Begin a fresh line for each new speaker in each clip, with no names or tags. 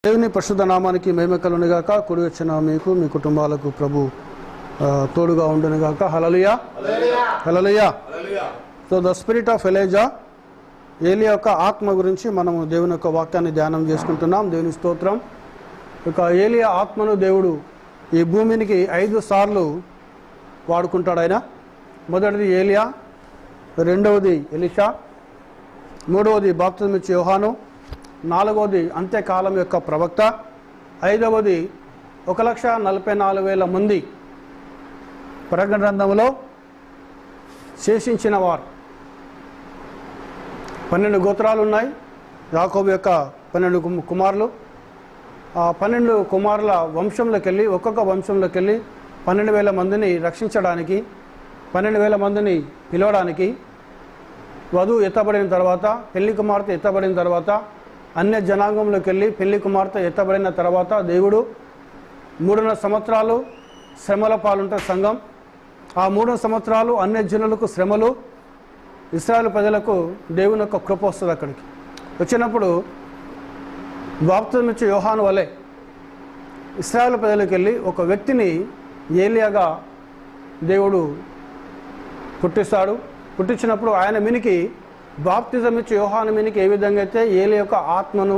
దేవుని పరిశుద్ధ నామానికి మహిమ కలుగునుగాక. కూడి వచ్చిన మీకు మీ కుటుంబాలకు ప్రభు తోడుగా ఉండునుగాక. Hallelujah hallelujah. So the spirit of Elijah, ఏలియా యొక్క ఆత్మ గురించి మనము దేవుని యొక్క వాక్యాన్ని ధ్యానం చేసుకుంటున్నాం. దేవుని స్తోత్రం. ఇక ఏలియా ఆత్మను దేవుడు ఈ భూమికి 5 సార్లు వాడుకుంటాడు. ఆయన మొదటిది ఏలియా, రెండవది ఎలీషా, మూడవది బాప్తిజం ఇచ్చే యోహాను, నాలుగవది అంత్యకాలం యొక్క ప్రవక్త, ఐదవది 1,44,000 మంది ప్రకటన గ్రంథంలో శేషించిన వారు. 12 గోత్రాలు ఉన్నాయి. యాకోబు యొక్క 12 కుమారులు. ఆ 12 కుమారుల వంశంలోకి వెళ్ళి, ఒక్కొక్క వంశంలోకి వెళ్ళి 12,000 మందిని రక్షించడానికి, 12,000 మందిని పిలవడానికి, వధువు ఎత్తబడిన తర్వాత, పెళ్లి కుమార్తె ఎత్తబడిన తర్వాత, అన్య జనాంగంలోకి వెళ్ళి పెళ్లి కుమార్తె ఎత్తబడిన తర్వాత దేవుడు 3.5 సంవత్సరాలు శ్రమల పాలుంటే సంఘం. ఆ 3 సంవత్సరాలు అన్య జనులకు శ్రమలు, ఇశ్రాయేలు ప్రజలకు దేవుని యొక్క కృప వస్తుంది. అక్కడికి వచ్చినప్పుడు బాప్తిజం ఇచ్చే యోహాను వలె ఇశ్రాయేలు ప్రజలకు వెళ్ళి ఒక వ్యక్తిని ఏలియాగా దేవుడు పుట్టిస్తాడు. పుట్టించినప్పుడు ఆయన మీనికి బాప్తిజం ఇచ్చే యోహాను మీనికి ఏ విధంగా అయితే ఏలియా యొక్క ఆత్మను,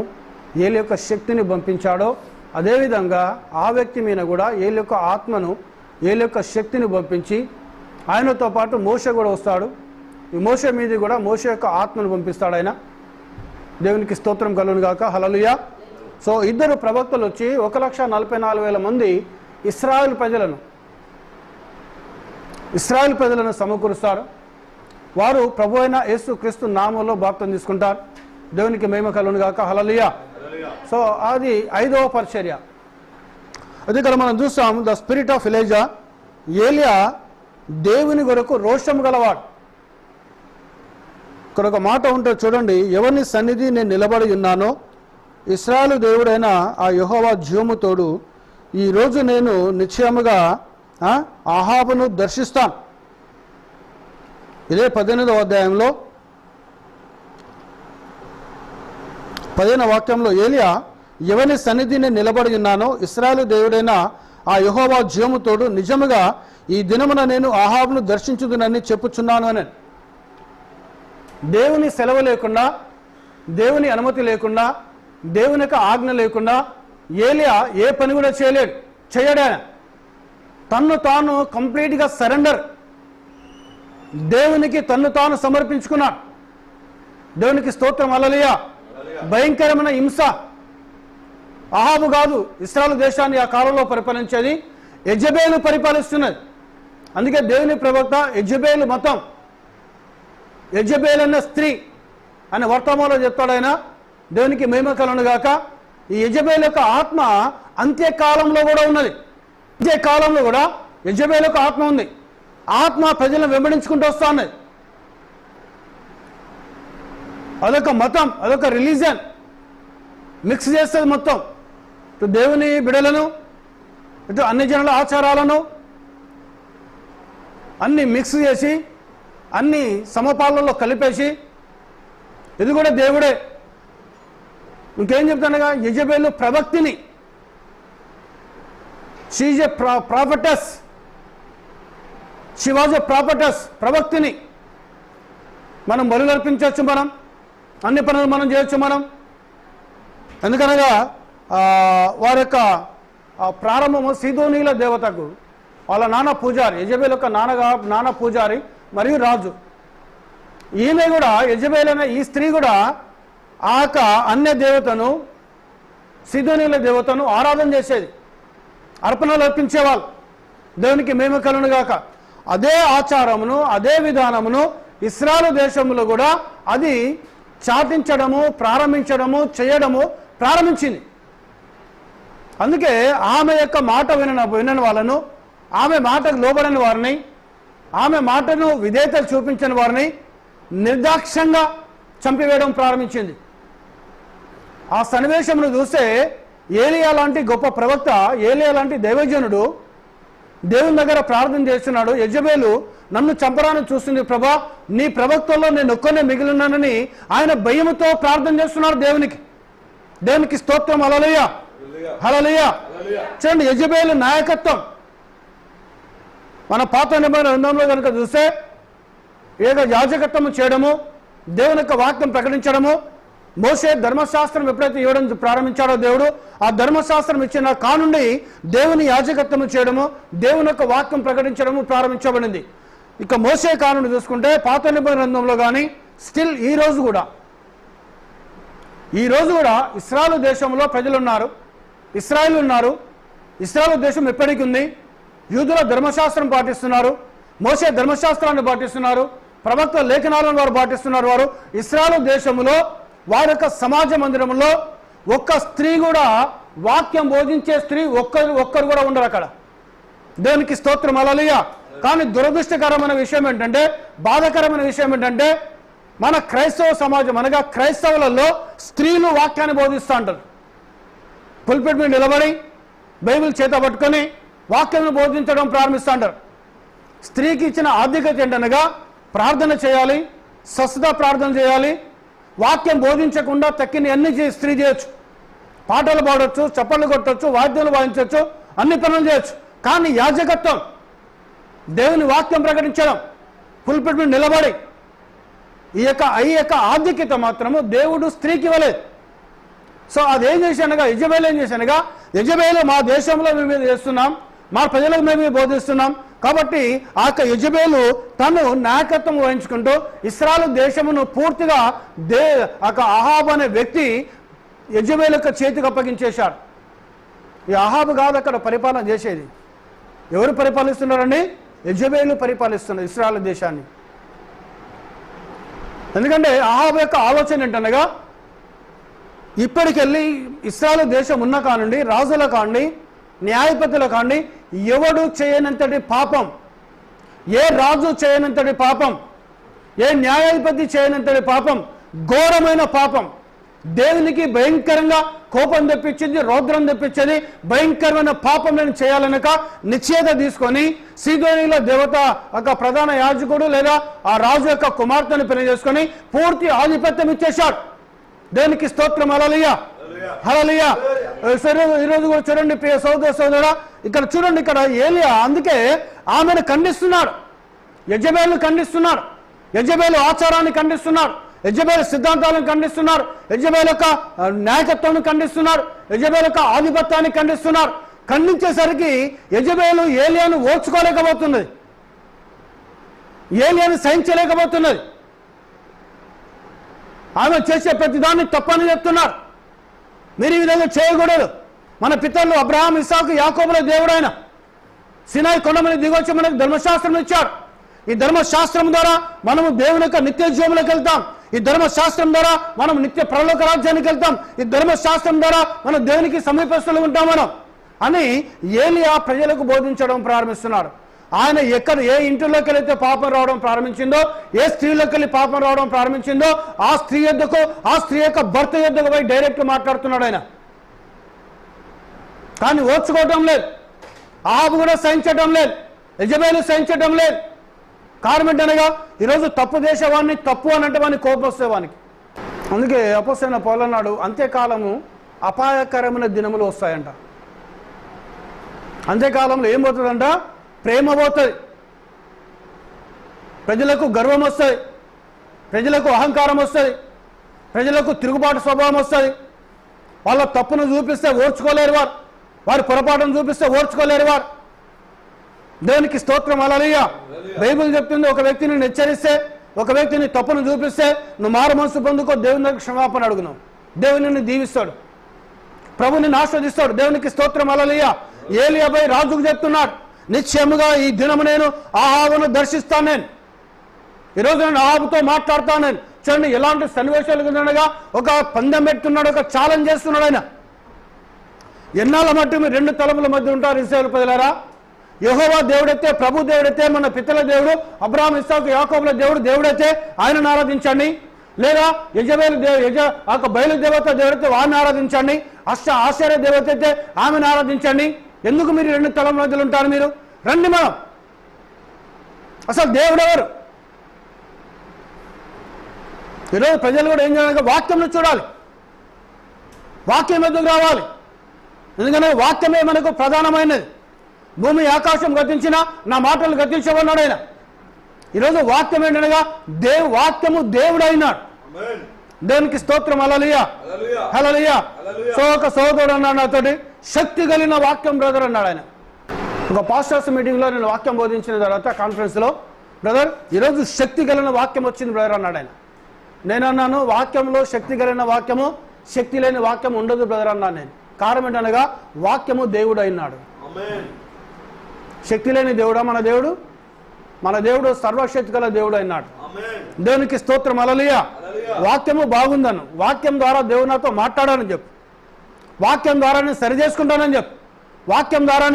ఏలియా యొక్క శక్తిని పంపించాడో, అదేవిధంగా ఆ వ్యక్తి మీద కూడా ఏలియా యొక్క ఆత్మను, ఏలియా యొక్క శక్తిని పంపించి ఆయనతో పాటు మోషే కూడా వస్తాడు. ఈ మోషే మీద కూడా మోషే యొక్క ఆత్మను పంపిస్తాడు ఆయన. దేవునికి స్తోత్రం కలుగును గాక. హల్లెలూయా. సో 2 ప్రవక్తలు వచ్చి 1,44,000 మంది ఇశ్రాయేలు ప్రజలను సమకూరుస్తారు. వారు ప్రభు అయిన యేసు క్రీస్తు నామంలో బాప్తిజం తీసుకుంటారు. దేవునికి మహిమ కలుగును గాక. హల్లెలూయా. సో అది 5వ పరిచర్య. అది ఇక్కడ మనం చూస్తాం. ద స్పిరిట్ ఆఫ్ ఎలీజా, ఏలియా దేవుని కొరకు రోషం గలవాడు. ఇక్కడ ఒక మాట ఉంటుంది చూడండి. ఎవరిని సన్నిధి నేను నిలబడి ఉన్నానో, ఇశ్రాయేలు దేవుడైన ఆ యెహోవా జీవము తోడు, ఈరోజు నేను నిశ్చయముగా ఆహాబును దర్శిస్తాను. ఇదే 18వ అధ్యాయంలో 15వ వాక్యంలో ఏలియా ఎవరిని సన్నిధి నేను నిలబడి ఉన్నానో, ఇశ్రాయేలు దేవుడైన ఆ యెహోవా జీవము తోడు, నిజముగా ఈ దినమున నేను ఆహాబును దర్శించుదునని చెప్పుచున్నాను అని. దేవుని సెలవు లేకుండా, దేవుని అనుమతి లేకుండా, దేవుని యొక్క ఆజ్ఞ లేకుండా ఏలియా ఏ పని కూడా చేయడు. ఆయన తన్ను తాను కంప్లీట్గా సరెండర్, దేవునికి తన్ను తాను సమర్పించుకున్నాడు. దేవునికి స్తోత్రం. హల్లెలూయా. భయంకరమైన హింస. అహాబు కాదు ఇశ్రాయేలు దేశాన్ని ఆ కాలంలో పరిపాలించేది, యెజబేలు పరిపాలిస్తున్నది. అందుకే దేవుని ప్రవక్త యెజబేలు మతం, యెజబేలు అన్న స్త్రీ అని వర్తమానంలో చెప్తాడు ఆయన. దేవునికి మహిమ కలుగును గాక. ఈ యెజబేలు యొక్క ఆత్మ అంత్యకాలంలో కూడా ఉన్నది. అంత్యకాలంలో కూడా యెజబేలు యొక్క ఆత్మ ఉంది. ఆత్మ ప్రజలను వెంబడించుకుంటూ వస్తా ఉన్నది. అదొక మతం, అదొక రిలీజన్ మిక్స్ చేస్తుంది మొత్తం. ఇటు దేవుని బిడలను, ఇటు అన్ని జనుల ఆచారాలను అన్ని మిక్స్ చేసి, అన్ని సమపాలలో కలిపేసి, ఇది కూడా దేవుడే. ఇంకేం చెప్తానుగా, యెజబేలు ప్రవక్తిని, she's a prophetess, she was a prophetess, ప్రవక్తిని. మనం బలులు అర్పించవచ్చు, మనం అన్ని పనులు మనం చేయొచ్చు మనం. ఎందుకనగా వారి యొక్క ప్రారంభము సీదోనీల దేవతకు వాళ్ళ నాన్న పూజారి, యెజబేలు యొక్క నాన్న పూజారి మరియు రాజు. ఈమె కూడా, యెజబేలు అనే ఈ స్త్రీ కూడా ఆ యొక్క అన్య దేవతను, సీదోనీల దేవతను ఆరాధన చేసేది, అర్పణలు అర్పించేవాళ్ళు. దేవునికి మహిమ కలుగును గాక. అదే ఆచారమును, అదే విధానమును ఇశ్రాయేలు దేశంలో కూడా అది చాటించడము, ప్రారంభించడము, చేయడము ప్రారంభించింది. అందుకే ఆమె యొక్క మాట వినని వాళ్ళను, ఆమె మాటకు లోబడని వారిని, ఆమె మాటను విధేయతలు చూపించని వారిని నిర్దాక్ష్యంగా చంపివేయడం ప్రారంభించింది. ఆ సన్నివేశమును చూస్తే ఏలియా లాంటి గొప్ప ప్రవక్త, ఏలియా లాంటి దైవజనుడు దేవుని దగ్గర ప్రార్థన చేస్తున్నాడు. యెజబేలు నన్ను చంపరాని చూస్తుంది, ప్రభా నీ ప్రవక్తల్లో నేను ఒక్కనే మిగిలినానని ఆయన భయముతో ప్రార్థన చేస్తున్నాడు దేవునికి. దేవునికి స్తోత్రం. హల్లెలూయా, హల్లెలూయా. చూడండి, యెజబెలు నాయకత్వం మన పాత నిబంధన గ్రంథంలో కనుక చూస్తే యాజకత్వం చేయడము, దేవుని యొక్క వాక్యం ప్రకటించడము, మోషే ధర్మశాస్త్రం ఎప్పుడైతే ఇవ్వడం ప్రారంభించాడో దేవుడు, ఆ ధర్మశాస్త్రం ఇచ్చిన కానుండి దేవుని యాజకత్వం చేయడము, దేవుని యొక్క వాక్యం ప్రకటించడము ప్రారంభించబడింది. ఇక మోషే కానుండి చూసుకుంటే పాత నిబంధన గ్రంథంలో కానీ స్టిల్ ఈ రోజు కూడా ఇశ్రాయేలు దేశంలో ప్రజలు ఉన్నారు, ఇశ్రాయేలు ఉన్నారు. ఇశ్రాయేలు దేశం ఎప్పటికీ ఉంది. యూదుల ధర్మశాస్త్రం పాటిస్తున్నారు, మోషే ధర్మశాస్త్రాన్ని పాటిస్తున్నారు, ప్రవక్త లేఖనాలను వారు పాటిస్తున్నారు. వారు ఇశ్రాయేలు దేశంలో వారి యొక్క సమాజ మందిరంలో ఒక్క స్త్రీ కూడా, వాక్యం బోధించే స్త్రీ ఒక్కరు కూడా ఉండరు అక్కడ. దేవునికి స్తోత్రం. హల్లెలూయా. కానీ దురదృష్టకరమైన విషయం ఏంటంటే, బాధాకరమైన విషయం ఏంటంటే, మన క్రైస్తవ సమాజం అనగా క్రైస్తవులలో స్త్రీలు వాక్యాన్ని బోధిస్తూ ఉంటారు. పుల్పిట్ మీద నిలబడి బైబిల్ చేత పట్టుకొని వాక్యాన్ని బోధించడం ప్రారంభిస్తూ ఉంటారు. స్త్రీకి ఇచ్చిన ఆధిక్యత ఏంటనగా ప్రార్థన చేయాలి, స్వస్థత ప్రార్థన చేయాలి, వాక్యం బోధించకుండా తక్కిన అన్ని స్త్రీ చేయొచ్చు. పాటలు పాడవచ్చు, చప్పట్లు కొట్టవచ్చు, వాద్యాలు వాయించవచ్చు, అన్ని పనులు చేయొచ్చు. కానీ యాజకత్వం, దేవుని వాక్యం ప్రకటించడం, పుల్పిట్ మీద నిలబడి ఈ యొక్క ఆధిక్యత మాత్రము దేవుడు స్త్రీకి ఇవ్వలేదు. సో అదేం చేశానగా, యెజబెలు ఏం చేశానగా, యెజబెలు మా దేశంలో మేము చేస్తున్నాం, మా ప్రజలకు మేము బోధిస్తున్నాం కాబట్టి ఆ యొక్క యెజబెలు తను నాయకత్వం వహించుకుంటూ ఇశ్రాయేలు దేశమును పూర్తిగా అహాబు అనే వ్యక్తి యెజబెలు యొక్క చేతికి అప్పగించేశాడు. ఈ అహాబు కాదు అక్కడ పరిపాలన చేసేది. ఎవరు పరిపాలిస్తున్నారండి? యెజబెలు పరిపాలిస్తున్నారు ఇశ్రాయేలు దేశాన్ని. ఎందుకంటే అహాబు యొక్క ఆలోచన ఏంటనగా, ఇప్పటికెళ్ళి ఇశ్రాయేలు దేశం ఉన్న కానండి, రాజుల కాండి, న్యాయపతుల కాండి, ఎవడు చేయనంతటి పాపం, ఏ రాజు చేయనంతటి పాపం, ఏ న్యాయాధిపతి చేయనంతటి పాపం, ఘోరమైన పాపం, దేవునికి భయంకరంగా కోపం తెప్పించింది, రౌద్రం తెప్పించేది భయంకరమైన పాపం నేను చేయాలనక నిశ్చయత తీసుకొని సీదోనీల దేవత ఒక ప్రధాన యాజకుడు లేదా ఆ రాజు యొక్క కుమార్తెను పెళ్లి చేసుకొని పూర్తి ఆధిపత్యం ఇచ్చేశాడు. దేవునికి స్తోత్రం. హల్లెలూయా, హల్లెలూయా. ఈరోజు కూడా చూడండి ప్రియ సోదర సోదరుడా, ఇక్కడ చూడండి, ఇక్కడ ఏలియా అందుకే ఆమెను ఖండిస్తున్నాడు, యెజబెలును ఖండిస్తున్నాడు, యెజబెలు ఆచారాన్ని ఖండిస్తున్నాడు, యెజబెలు సిద్ధాంతాలను ఖండిస్తున్నారు, యెజబెలు యొక్క నాయకత్వాన్ని ఖండిస్తున్నారు, యెజబెలు యొక్క ఆధిపత్యాన్ని ఖండిస్తున్నారు. ఖండించేసరికి యెజబెలు ఏలియాను ఓర్చుకోలేకపోతున్నది, ఏలియాను సహించలేకపోతున్నది. ఆమె చేసే ప్రతిదాన్ని తప్పని చెప్తున్నారు. మీరు ఈ విధంగా చేయకూడదు. మన పితరులు అబ్రహాం, ఇస్సాకు, యాకోబుల దేవుడైన సినాయి కొండ మీద దిగొచ్చి మనకు ధర్మశాస్త్రం ఇచ్చాడు. ఈ ధర్మశాస్త్రం ద్వారా మనము దేవుని యొక్క నిత్య జీవంలోకి వెళ్తాం. ఈ ధర్మశాస్త్రం ద్వారా మనం నిత్య పరలోక రాజ్యానికి వెళ్తాం. ఈ ధర్మశాస్త్రం ద్వారా మనం దేవునికి సమీపస్తులు ఉంటాం మనం అని ఏలియా ప్రజలకు బోధించడం ప్రారంభిస్తున్నాడు. ఆయన ఏ ఇంటిలోకి వెళితే పాపం రావడం ప్రారంభించిందో, ఏ స్త్రీలోకి వెళ్ళి పాపం రావడం ప్రారంభించిందో ఆ స్త్రీ యొద్దకు, ఆ స్త్రీ యొక్క భర్త యొద్దకు పోయి డైరెక్ట్ మాట్లాడుతున్నాడు ఆయన. కానీ ఓర్చుకోవటం లేదు, ఆహాబు కూడా సహించటం లేదు, యెజబెలు సహించటం లేదు. కారణం ఏంటనగా ఈరోజు తప్పు చేసేవాడిని తప్పు అనంటే వాడిని కోపం వస్తేవానికి. అందుకే అపోస్తలుడైన పౌలు అన్నాడు, అంత్యకాలము అపాయకరమైన దినములు వస్తాయంట. అంత్యకాలంలో ఏం పోతుందంట? ప్రేమ పోతుంది, ప్రజలకు గర్వం వస్తుంది, ప్రజలకు అహంకారం వస్తుంది, ప్రజలకు తిరుగుబాటు స్వభావం వస్తుంది. వాళ్ళ తప్పును చూపిస్తే ఓర్చుకోలేరు వారు, వారి పొరపాటును చూపిస్తే ఓర్చుకోలేరు వారు. దేవునికి స్తోత్రం. హల్లెలూయా. బైబిల్ చెప్తుంది, ఒక వ్యక్తిని హెచ్చరిస్తే, ఒక వ్యక్తిని తప్పును చూపిస్తే నువ్వు మారు మనసు పొందుకో, దేవుని దగ్గర క్షమాపణ అడుగున్నావు, దేవుని నిన్ను దీవిస్తాడు, ప్రభు నిన్ను ఆస్వాదిస్తాడు. దేవునికి స్తోత్రం. హల్లెలూయా. ఏలియాపై రాజుకు చెప్తున్నాడు, నిశ్చయముగా ఈ దినము నేను అహాబును దర్శిస్తాను, నేను ఈరోజు నేను అహాబుతో మాట్లాడతాను. నేను చూడండి ఎలాంటి సన్నివేశాలు ఉండగా ఒక పందెం పెడుతున్నాడు, ఒక ఛాలెంజ్ చేస్తున్నాడు ఆయన. ఎన్నాళ్ళ మట్టు మీరు రెండు తలముల మధ్య ఉంటారు ఇశ్రాయేలు ప్రజలారా? యెహోవా దేవుడైతే, ప్రభు దేవుడైతే, మన పితల దేవుడు అబ్రహాం, ఇస్సాకు, యాకోబుల దేవుడు దేవుడైతే ఆయనను ఆరాధించండి, లేదా యెజబెలు బయలు దేవత దేవుడైతే వారిని ఆరాధించండి, ఆశ్చర్య దేవత అయితే ఆమెను ఆరాధించండి. ఎందుకు మీరు రెండు తలముల మధ్యలో ఉంటారు? మీరు రండి, మనం అసలు దేవుడు ఎవరు? ఈరోజు ప్రజలు కూడా ఏం చేయాలి? వాక్యంలో చూడాలి. వాక్యం ఎందుకు రావాలి? ఎందుకంటే వాక్యమే మనకు ప్రధానమైనది. భూమి ఆకాశం గతించినా నా మాటలు గతించమన్నాడు ఆయన. ఈరోజు వాక్యం ఏంటనగా వాక్యము దేవుడు అయినాడు. దేవునికి స్తోత్రం. హల్లెలూయా, హల్లెలూయా. సో ఒక సోదరుడు అన్నాడు నాతోటి, శక్తి కలిగిన వాక్యం బ్రదర్ అన్నాడు ఆయన. ఒక పాస్టర్స్ మీటింగ్లో నేను వాక్యం బోధించిన తర్వాత కాన్ఫరెన్స్లో, బ్రదర్ ఈరోజు శక్తి కలిగిన వాక్యం వచ్చింది బ్రదర్ అన్నాడు ఆయన. నేను అన్నాను, వాక్యంలో శక్తి కలిగిన వాక్యము, శక్తి లేని వాక్యం ఉండదు బ్రదర్ అన్నాను నేను. కారణం ఏంటనగా వాక్యము దేవుడు అయినాడు. శక్తి లేని దేవుడా మన దేవుడు? మన దేవుడు సర్వశక్తి గల దేవుడు అయినాడు. దేవునికి స్తోత్రం. హల్లెలూయా. వాక్యము బాగుందను, వాక్యం ద్వారా దేవుడు నాతో మాట్లాడానని చెప్పు, వాక్యం ద్వారా నేను సరి చేసుకుంటానని చెప్పు, వాక్యం ద్వారా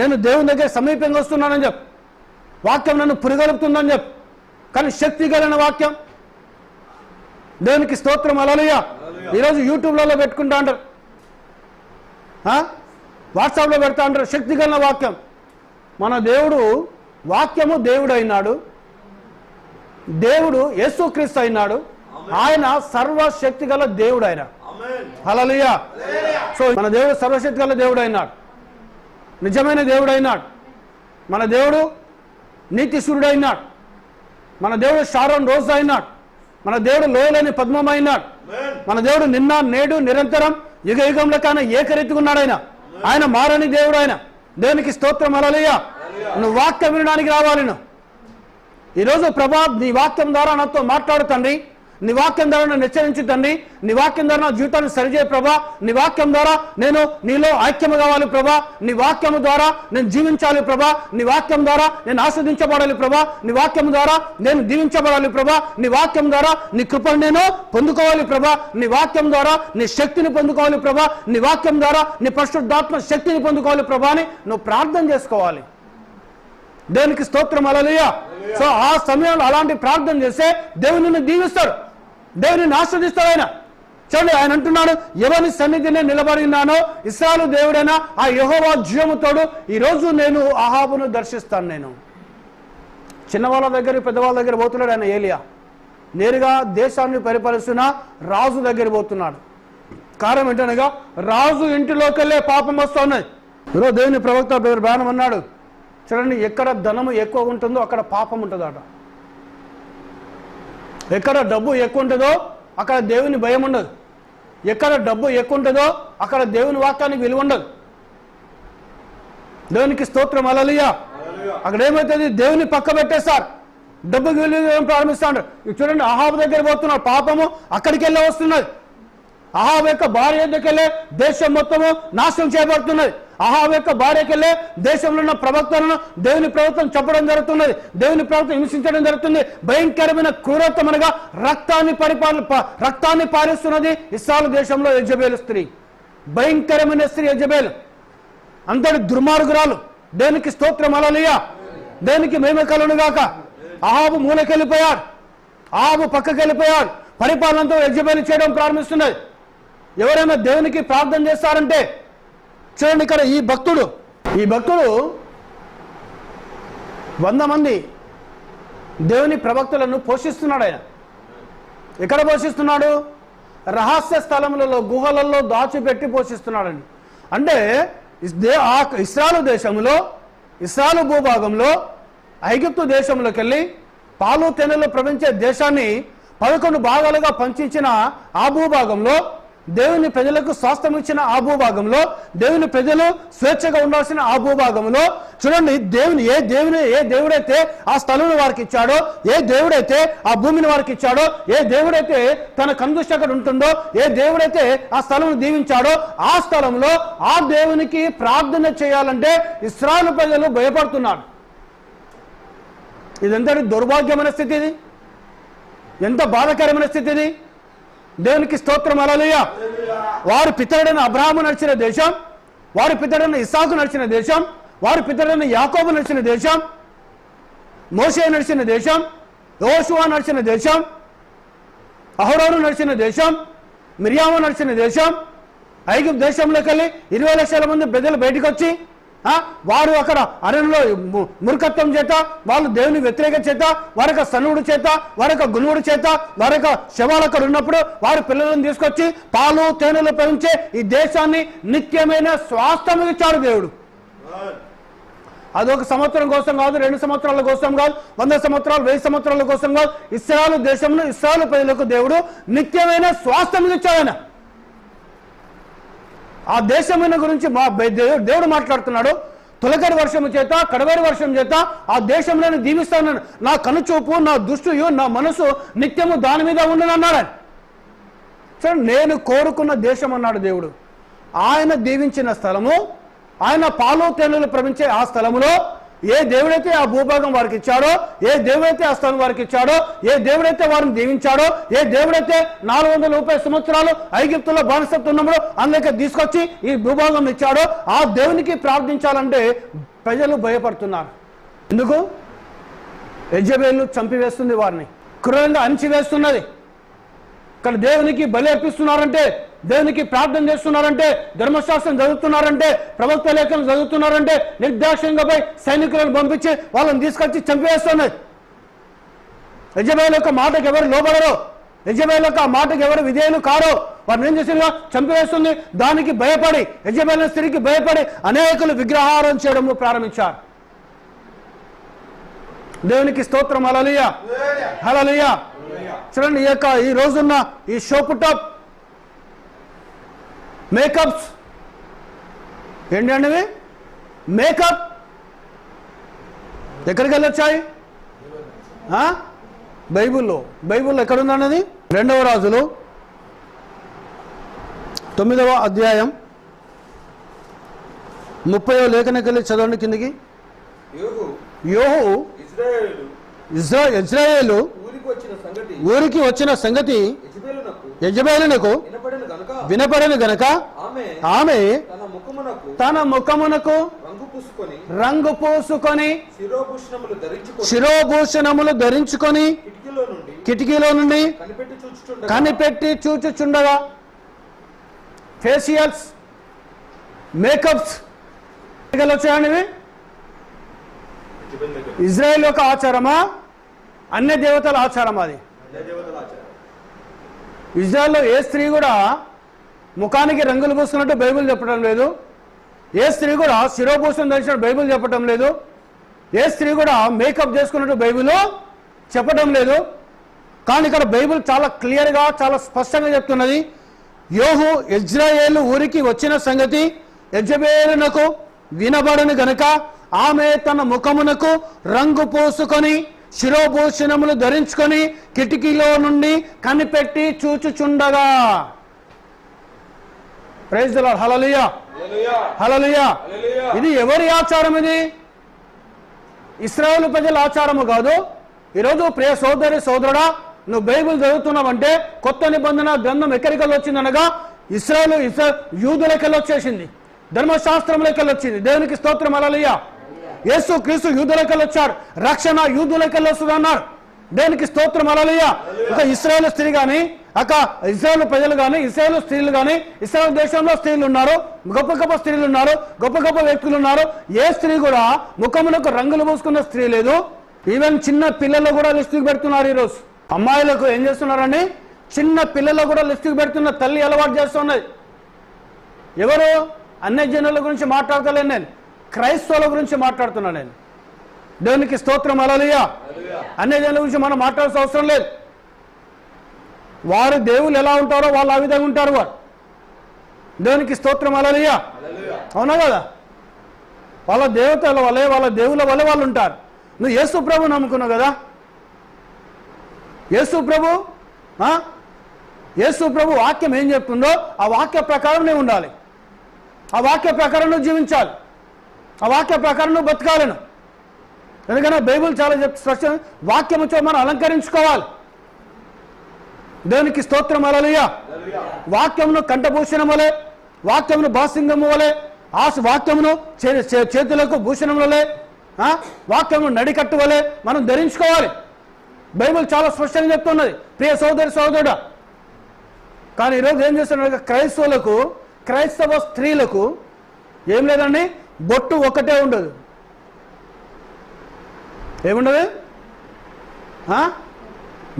నేను దేవుని దగ్గర సమీపంగా వస్తున్నానని చెప్పు, వాక్యం నన్ను పురిగొలుపుతుందని చెప్పు. కానీ శక్తి కలిగిన వాక్యం, దేవునికి స్తోత్రం. హల్లెలూయా. ఈరోజు యూట్యూబ్లలో పెట్టుకుంటా అంటారు, వాట్సాప్లో పెడతా అంటారు శక్తి కలిగిన వాక్యం. మన దేవుడు వాక్యము దేవుడు అయినాడు. దేవుడు యేసుక్రీస్తు అయినాడు. ఆయన సర్వశక్తి గల దేవుడు ఆయన. హల్లెలూయా. సో మన దేవుడు సర్వశక్తి గల దేవుడు అయినాడు, నిజమైన దేవుడు అయినాడు. మన దేవుడు నీతిశూరుడు అయినాడు. మన దేవుడు షారోన్ రోజు అయినాడు. మన దేవుడు లోయలేని పద్మం అయినాడు. మన దేవుడు నిన్న నేడు నిరంతరం యుగ యుగంలో కానీ ఏకరీతిగా ఉన్నాడు ఆయన. ఆయన మారని దేవుడు ఆయన. దేవునికి స్తోత్రం. హల్లెలూయా. నువ్వు వాక్యం వినడానికి రావాలి. నువ్వు ఈరోజు ప్రభా నీ వాక్యం ద్వారా నాతో మాట్లాడు తండ్రి, నీ వాక్యం ద్వారా నన్ను హెచ్చరించు తండ్రి, నీ వాక్యం ద్వారా నా జీవితాన్ని సరిచేయ ప్రభా, నీ వాక్యం ద్వారా నేను నీలో ఐక్యము కావాలి ప్రభా, నీ వాక్యము ద్వారా నేను జీవించాలి ప్రభా, నీ వాక్యం ద్వారా నేను ఆస్వాదించబడాలి ప్రభా, నీ వాక్యం ద్వారా నేను దీవించబడాలి ప్రభా, నీ వాక్యం ద్వారా నీ కృపను నేను పొందుకోవాలి ప్రభా, నీ వాక్యం ద్వారా నీ శక్తిని పొందుకోవాలి ప్రభా, నీ వాక్యం ద్వారా నీ పరిశుద్ధాత్మ శక్తిని పొందుకోవాలి ప్రభా అని నువ్వు ప్రార్థన చేసుకోవాలి. దేవునికి స్తోత్రం. హల్లెలూయా. సో ఆ సమయంలో అలాంటి ప్రార్థన చేస్తే దేవుని నిన్ను దీవిస్తాడు, దేవుని ఆస్వాదిస్తాడు ఆయన. చూడండి, ఆయన అంటున్నాడు, ఎవరి సన్నిధిని నిలబడినానో ఇశ్రాయేలు దేవుడైనా ఆ యెహోవా జీవముతోడు ఈరోజు నేను అహాబును దర్శిస్తాను. నేను చిన్నవాళ్ళ దగ్గర పెద్దవాళ్ళ దగ్గర పోతున్నాడు ఆయన. ఏలియా నేరుగా దేశాన్ని పరిపాలిస్తున్న రాజు దగ్గర పోతున్నాడు. కారణం ఏంటనగా రాజు ఇంటిలోకి వెళ్ళే పాపం వస్తూ ఉన్నది. ఈరోజు దేవుని ప్రవక్త బ్రహ్మాండం అన్నాడు, చూడండి, ఎక్కడ ధనము ఎక్కువ ఉంటుందో అక్కడ పాపం ఉంటుందట. ఎక్కడ డబ్బు ఎక్కువ ఉంటుందో అక్కడ దేవుని భయం ఉండదు. ఎక్కడ డబ్బు ఎక్కువ ఉంటుందో అక్కడ దేవుని వాక్యానికి విలువ ఉండదు. దేవునికి స్తోత్రం. హల్లెలూయా. అక్కడ ఏమవుతుంది, దేవుని పక్క పెట్టేస్తారు, డబ్బుకి విలువ ప్రారంభిస్తాడు. చూడండి, అహాబు దగ్గర పోతున్నాడు, పాపము అక్కడికి వెళ్ళి వస్తున్నది. అహాబు యొక్క భార్య దగ్గరికి వెళ్ళే దేశం మొత్తము నాశనం చేయబడుతున్నది. అహాబు యొక్క భార్యకి వెళ్ళే దేశంలో ఉన్న ప్రవక్తలను దేవుని ప్రవక్తను చెప్పడం జరుగుతున్నది, దేవుని ప్రవక్త హింసించడం జరుగుతుంది. భయంకరమైన క్రూరత్వం అనగా రక్తాన్ని పారిస్తున్నది ఇశ్రాయేలు దేశంలో యెజబెలు స్త్రీ. భయంకరమైన స్త్రీ యెజబెలు, అంతటి దుర్మార్గురాలు. దేవునికి స్తోత్రం. హల్లెలూయా. దేవునికి మహిమ కలుగును గాక. అహాబు మూలకెళ్ళిపోయాడు, అహాబు పక్కకి వెళ్ళిపోయాడు. పరిపాలనతో యెజబెలు చేయడం ప్రారంభిస్తున్నది. ఎవరైనా దేవునికి ప్రార్థన చేస్తారంటే చూడండి, ఇక్కడ ఈ భక్తుడు 100 మంది దేవుని ప్రవక్తలను పోషిస్తున్నాడు ఆయన. ఎక్కడ పోషిస్తున్నాడు? రహస్య స్థలములలో, గుహలలో దాచిపెట్టి పోషిస్తున్నాడండి. అంటే ఇశ్రాయేలు దేశంలో, ఇశ్రాయేలు భూభాగంలో ఐగుప్తు దేశంలోకి వెళ్ళి పాలు తేనెలు ప్రవహించే దేశాన్ని 11 భాగాలుగా పంచించిన ఆ భూభాగంలో, దేవుని ప్రజలకు స్వాస్థ్యం ఇచ్చిన ఆ భూభాగంలో, దేవుని ప్రజలు స్వేచ్ఛగా ఉండాల్సిన ఆ భూభాగంలో చూడండి, ఏ దేవుడైతే ఆ స్థలం వారికి ఇచ్చాడో, ఏ దేవుడైతే ఆ భూమిని వారికి ఇచ్చాడో, ఏ దేవుడైతే తన కనుదృష్టి అక్కడ ఉంటుందో, ఏ దేవుడైతే ఆ స్థలం దీవించాడో ఆ స్థలంలో ఆ దేవునికి ప్రార్థన చేయాలంటే ఇశ్రాయేలు ప్రజలు భయపడుతున్నారు. ఇదెంతటి దౌర్భాగ్యమైన స్థితి, ఇది ఎంత బాధాకరమైన స్థితి ఇది. దేవునికి స్తోత్రం. హల్లెలూయా. వారి పితరుడైన అబ్రహాము నడిచిన దేశం, వారి పితరుడైన ఇస్సాకు నడిచిన దేశం, వారి పితరుడైన యాకోబు నడిచిన దేశం, మోషే నడిచిన దేశం, యోషువ నడిచిన దేశం, అహరోను నడిచిన దేశం, మిరియాము నడిచిన దేశం, ఐగుప్తు దేశంలోకి వెళ్ళి 20 లక్షల మంది ప్రజలు బయటకు వచ్చి వారు అక్కడ అరణ్యంలో మూర్ఖత్వం చేత, వాళ్ళు దేవుని వ్యతిరేక చేత, వారి యొక్క సనువుడు చేత, వారి యొక్క గునువుడు చేత, వారి యొక్క శవాలు అక్కడ ఉన్నప్పుడు వారి పిల్లలను తీసుకొచ్చి పాలు తేనెలు పెంచే ఈ దేశాన్ని నిత్యమైన స్వాస్థ్యం ఇచ్చాడు దేవుడు. అది 1 సంవత్సరం కోసం కాదు, 2 సంవత్సరాల కోసం కాదు, 100 సంవత్సరాలు, 1000 సంవత్సరాల కోసం కాదు. ఇశ్రాయేలు దేశంలో ఇశ్రాయేలు ప్రజలకు దేవుడు నిత్యమైన స్వాస్థ్యం ఇచ్చాడన. ఆ దేశమైన గురించి దేవుడు మాట్లాడుతున్నాడు. తొలకరి వర్షం చేత, కడవరి వర్షం చేత ఆ దేశంలో దీవిస్తాను. నా కనుచూపు, నా దృష్టియు, నా మనసు నిత్యము దాని మీద ఉండనన్నాడు. సరే, నేను కోరుకున్న దేశం అన్నాడు దేవుడు. ఆయన దీవించిన స్థలము, ఆయన పాలు తేనెలు ప్రవహించే ఆ స్థలములో ఏ దేవుడైతే ఆ భూభాగం వారికి ఇచ్చాడో, ఏ దేవుడైతే ఆ స్థలం వారికి ఇచ్చాడో, ఏ దేవుడైతే వారిని దీవించాడో, ఏ దేవుడైతే 430 సంవత్సరాలు ఐగుప్తులో బానిసత్వం ఉన్నప్పుడు అందులోకి తీసుకొచ్చి ఈ భూభాగం ఇచ్చాడో ఆ దేవునికి ప్రార్థించాలంటే ప్రజలు భయపడుతున్నారు. ఎందుకు? యెజబెలు చంపివేస్తుంది, వారిని క్రూరంగా అణిచివేస్తున్నది. ఇక్కడ దేవునికి బలి అర్పిస్తున్నారంటే, దేవునికి ప్రార్థన చేస్తున్నారంటే, ధర్మశాస్త్రం చదువుతున్నారంటే, ప్రవక్త లేఖలు చదువుతున్నారంటే నిర్దాక్ష్యంగా పోయి సైనికులను పంపించి వాళ్ళని తీసుకొచ్చి చంపివేస్తున్నది. యెజబెలు యొక్క మాటకు ఎవరు లోబడరో, యెజబెలు యొక్క మాటకు ఎవరు విధేయులు కారో వారిని ఏం చేసిందిగా చంపివేస్తుంది. దానికి భయపడి, యెజబెలు స్త్రీకి భయపడి అనేకులు విగ్రహారాధన చేయడం ప్రారంభించారు. దేవునికి స్తోత్రం. హల్లెలూయా, హల్లెలూయా. చూడండి, ఈ రోజున్న ఈ షోపుటాప్ మేకప్స్ ఏంటండి? మేకప్ ఎక్కడికి వెళ్ళొచ్చాయి? బైబిల్లో ఎక్కడుందన్నది? 2వ రాజులు 9వ అధ్యాయం 30వ లేఖనకి వెళ్ళి చదవండి కిందికి. యోహు ఇజ్రాయేలు ఊరికి వచ్చిన సంగతి యెజబెలునకు వినపడను గనక ఆమె తన ముఖమునకు రంగు పూసుకొని శిరోభూషణములు ధరించుకొని కిటికీలో నుండి కనిపెట్టి చూచుచుండగా, ఫేషియల్స్, మేకప్స్ వచ్చాయనివి ఇజ్రాయెల్ యొక్క ఆచారమా, అన్య దేవతల ఆచారం? అది ఇజ్రాయెల్లో ఏ స్త్రీ కూడా ముఖానికి రంగులు పూసుకున్నట్టు బైబిల్ చెప్పడం లేదు. ఏ స్త్రీ కూడా శిరోభూషణం ధరించినట్టు బైబిల్ చెప్పడం లేదు. ఏ స్త్రీ కూడా మేకప్ చేసుకున్నట్టు బైబిల్ చెప్పడం లేదు. కానీ ఇక్కడ బైబిల్ చాలా క్లియర్గా, చాలా స్పష్టంగా చెప్తున్నది. యోహు ఇజ్రాయేలు ఊరికి వచ్చిన సంగతి యెజబెలునకు వినబడను గనక ఆమె తన ముఖమునకు రంగు పూసుకొని శిరోభూషణములు ధరించుకొని కిటికీలో నుండి కనిపెట్టి చూచుచుండగా. Praise the lord. Hallelujah, hallelujah. ఇది ఎవరి ఆచారం? ఇది ఇశ్రాయేలు ప్రజల ఆచారము కాదు. ఈరోజు ప్రియ సోదరి సోదరుడా, నువ్వు బైబిల్ చదువుతున్నావంటే కొత్త నిబంధన గ్రంథం ఎక్కడికెళ్ళి వచ్చిందనగా ఇశ్రాయేలు యూదులకెళ్ళి వచ్చేసింది, ధర్మశాస్త్రంలోకెళ్ళి వచ్చింది. దేవునికి స్తోత్రం. హల్లెలూయా. యేసు క్రీస్తు యూదులకెళ్ళి వచ్చాడు, రక్షణ యూదులకెళ్ళి వస్తుంది అన్నారు. దేనికి స్తోత్రం. హల్లెలూయా. ఒక ఇశ్రాయేలు స్త్రీ కానీ, ఇశ్రాయేలు ప్రజలు కానీ, ఇశ్రాయేలు స్త్రీలు కానీ, ఇశ్రాయేలు దేశంలో స్త్రీలు ఉన్నారు, గొప్ప గొప్ప స్త్రీలు ఉన్నారు, గొప్ప గొప్ప వ్యక్తులు ఉన్నారు. ఏ స్త్రీ కూడా ముఖమునకు రంగులు పూసుకున్న స్త్రీ లేదు. ఈవెన్ చిన్న పిల్లలు కూడా లిప్స్టిక్ పెడుతున్నారు. ఈరోజు అమ్మాయిలకు ఏం చేస్తున్నారండి? చిన్న పిల్లలు కూడా లిప్స్టిక్ పెడుతున్న తల్లి అలవాటు చేస్తున్నది. ఎవరు? అన్య జనుల గురించి మాట్లాడతలేను నేను, క్రైస్తవుల గురించి మాట్లాడుతున్నాను నేను. దేవునికి స్తోత్రం. హల్లెలూయా. అన్య జనుల గురించి మనం మాట్లాడాల్సిన అవసరం లేదు. వారు దేవుళ్ళు ఎలా ఉంటారో వాళ్ళు ఆ విధంగా ఉంటారు వారు. దేవునికి స్తోత్రం. హల్లెలూయా. అవునా కదా? వాళ్ళ దేవతల వల్లే, వాళ్ళ దేవుళ్ళ వల్లే వాళ్ళు ఉంటారు. నువ్వు యేసు ప్రభు నమ్ముకున్నావు కదా. యేసు ప్రభు వాక్యం ఏం చెప్తుందో ఆ వాక్య ప్రకారం నువ్వు ఉండాలి. ఆ వాక్య ప్రకారం నువ్వు జీవించాలి. ఆ వాక్య ప్రకారం నువ్వు బతకాలను. ఎందుకంటే బైబిల్ చాలా స్పష్టం, వాక్యముతో మనం అలంకరించుకోవాలి. దేవునికి స్తోత్రం. హల్లెలూయా. వాక్యమును కంఠభూషణం వలె, వాక్యమును బాసింగము వలె, ఆ వాక్యమును చేతులకు భూషణం వలె, వాక్యమును నడికట్టు వలె మనం ధరించుకోవాలి. బైబిల్ చాలా స్పష్టంగా చెప్తున్నది ప్రియ సోదరి సోదరుడా. కానీ ఈరోజు ఏం చేస్తున్నారు? క్రైస్తవులకు, క్రైస్తవ స్త్రీలకు ఏం లేదండి, బొట్టు ఒకటే ఉండదు. ఏముండదు?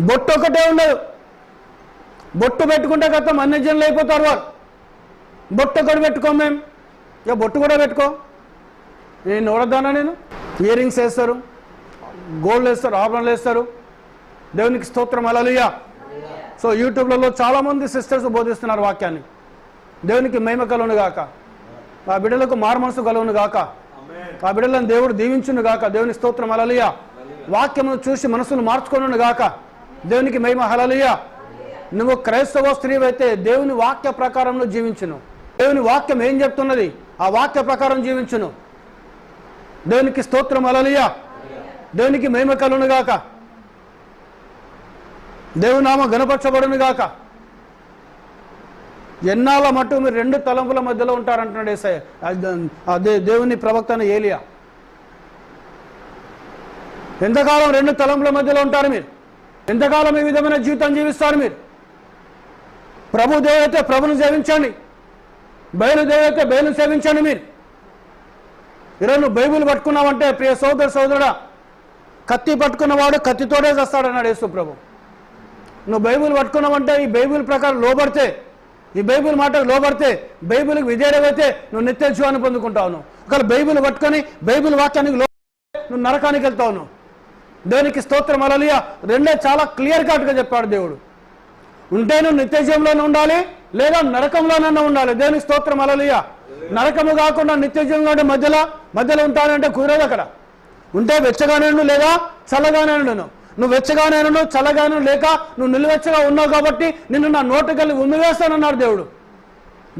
బొట్టు ఒకటే ఉండదు. బొట్టు పెట్టుకుంటే గత అన్యజనులు అయిపోతారు వారు. బొట్టు ఒకటి పెట్టుకోం మేము. ఇక బొట్టు కూడా పెట్టుకో. నేను ఓడద్దానా? నేను ఇయర్ రింగ్స్ వేస్తారు, గోల్డ్ వేస్తారు, ఆభరణాలు వేస్తారు. దేవునికి స్తోత్రం, హల్లెలూయా. సో యూట్యూబ్లలో చాలామంది సిస్టర్స్ బోధిస్తున్నారు వాక్యాన్ని. దేవునికి మహిమ కలుగును గాక. ఆ బిడ్డలకు మారు మనసు కలుగును గాక. ఆ బిడ్డలను దేవుడు దీవించును గాక. దేవునికి స్తోత్రం, హల్లెలూయా. వాక్యమును చూసి మనసును మార్చుకొనును గాక. దేవునికి మహిమ, హల్లెలూయా. నువ్వు క్రైస్తవ స్త్రీవైతే దేవుని వాక్య ప్రకారంలో జీవించును. దేవుని వాక్యం ఏం చెప్తున్నది ఆ వాక్య ప్రకారం జీవించును. దేవునికి స్తోత్రం, హల్లెలూయా. దేవునికి మహిమ కలుగును గాక. దేవుని నామం ఘనపరచబడును గాక. ఎన్నాళ్ళ మట్టు మీరు రెండు తలంపుల మధ్యలో ఉంటారంటున్నాడు యేసయ్య. అదే దేవుని ప్రవక్త ఏలియా. ఎంతకాలం రెండు తలంపుల మధ్యలో ఉంటారు మీరు? ఎంతకాలం ఈ విధమైన జీవితం జీవిస్తారు మీరు? ప్రభు దేవుడైతే ప్రభును సేవించండి, బయలుదేవైతే బయలు సేవించండి. మీరు ఈరోజు నువ్వు బైబిల్ పట్టుకున్నావంటే ప్రియ సోదరుడా, కత్తి పట్టుకున్నవాడు కత్తితోనే చేస్తాడన్నాడు యేసు ప్రభు. నువ్వు బైబిల్ పట్టుకున్నావంటే ఈ బైబిల్ ప్రకారం లోబడితే, ఈ బైబిల్ మాటకు లోబడితే, బైబిల్కి విధేయుడైతే నువ్వు నిత్య జీవాన్ని పొందుకుంటావు. నువ్వు ఒకవేళ బైబిల్ పట్టుకొని బైబిల్ వాక్యానికి నువ్వు నరకానికి వెళ్తావు. నువ్వు దేవునికి స్తోత్రం, హల్లెలూయా. రెండే చాలా క్లియర్ కట్గా చెప్పాడు దేవుడు. ఉంటే నువ్వు నిత్య జీవంలోనే ఉండాలి, లేదా నరకంలోనన్నా ఉండాలి. దేవునికి స్తోత్రం, హల్లెలూయా. నరకము కాకుండా నిత్య జీవంలో మధ్యలో ఉంటానంటే కుదరదు. అక్కడ ఉంటే వెచ్చగానే ఉండు, లేదా చల్లగానే ఉండు. నువ్వు వెచ్చగానే ఉండు, చల్లగానే లేక నువ్వు నిలువెచ్చగా ఉన్నావు కాబట్టి నిన్ను నా నోటికెళ్ళి ఉమ్మివేస్తానన్నాడు దేవుడు.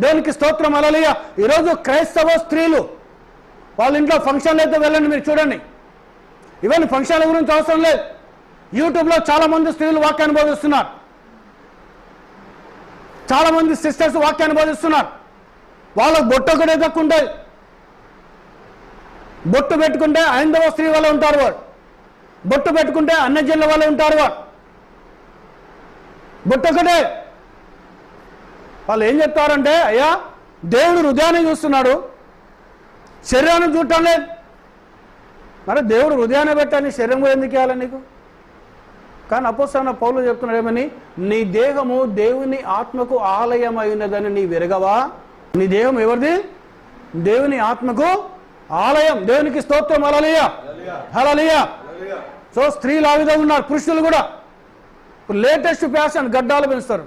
దేవునికి స్తోత్రం, హల్లెలూయా. ఈరోజు క్రైస్తవ స్త్రీలు వాళ్ళ ఇంట్లో ఫంక్షన్లు అయితే వెళ్ళండి, మీరు చూడండి. ఇవన్నీ ఫంక్షన్ల గురించి అవసరం లేదు. యూట్యూబ్లో చాలామంది స్త్రీలు వాక్యాన్ని బోధిస్తున్నారు, చాలామంది సిస్టర్స్ వాక్యాన్ని బోధిస్తున్నారు. వాళ్ళకు బొట్టు ఒకటే తక్కువ ఉంటుంది. బొట్టు పెట్టుకుంటే ఐందవ స్త్రీ వల్ల ఉంటారు వారు. బొట్టు పెట్టుకుంటే అన్యజనుల వల్ల ఉంటారు వారు. బొట్టు ఒకటే. వాళ్ళు ఏం చెప్తారంటే, అయ్యా దేవుడు హృదయాన్ని చూస్తున్నాడు, శరీరాన్ని చూడటం లేదు. మరి దేవుడు హృదయాన్ని పెట్టాలని శరీరం కూడా ఎందుకు ఇవ్వాలి నీకు? కానీ అపోస్తలుడైన పౌలు చెప్తున్నాడు ఏమని? నీ దేహము దేవుని ఆత్మకు ఆలయం అయినదని నీ వెరగవా? నీ దేహం ఎవరిది? దేవుని ఆత్మకు ఆలయం. దేవునికి స్తోత్రం, హల్లెలూయా, హల్లెలూయా. సో స్త్రీలు ఆ విధంగా ఉన్నారు, పురుషులు కూడా. లేటెస్ట్ ఫ్యాషన్ గడ్డాలు పెంచుతారు,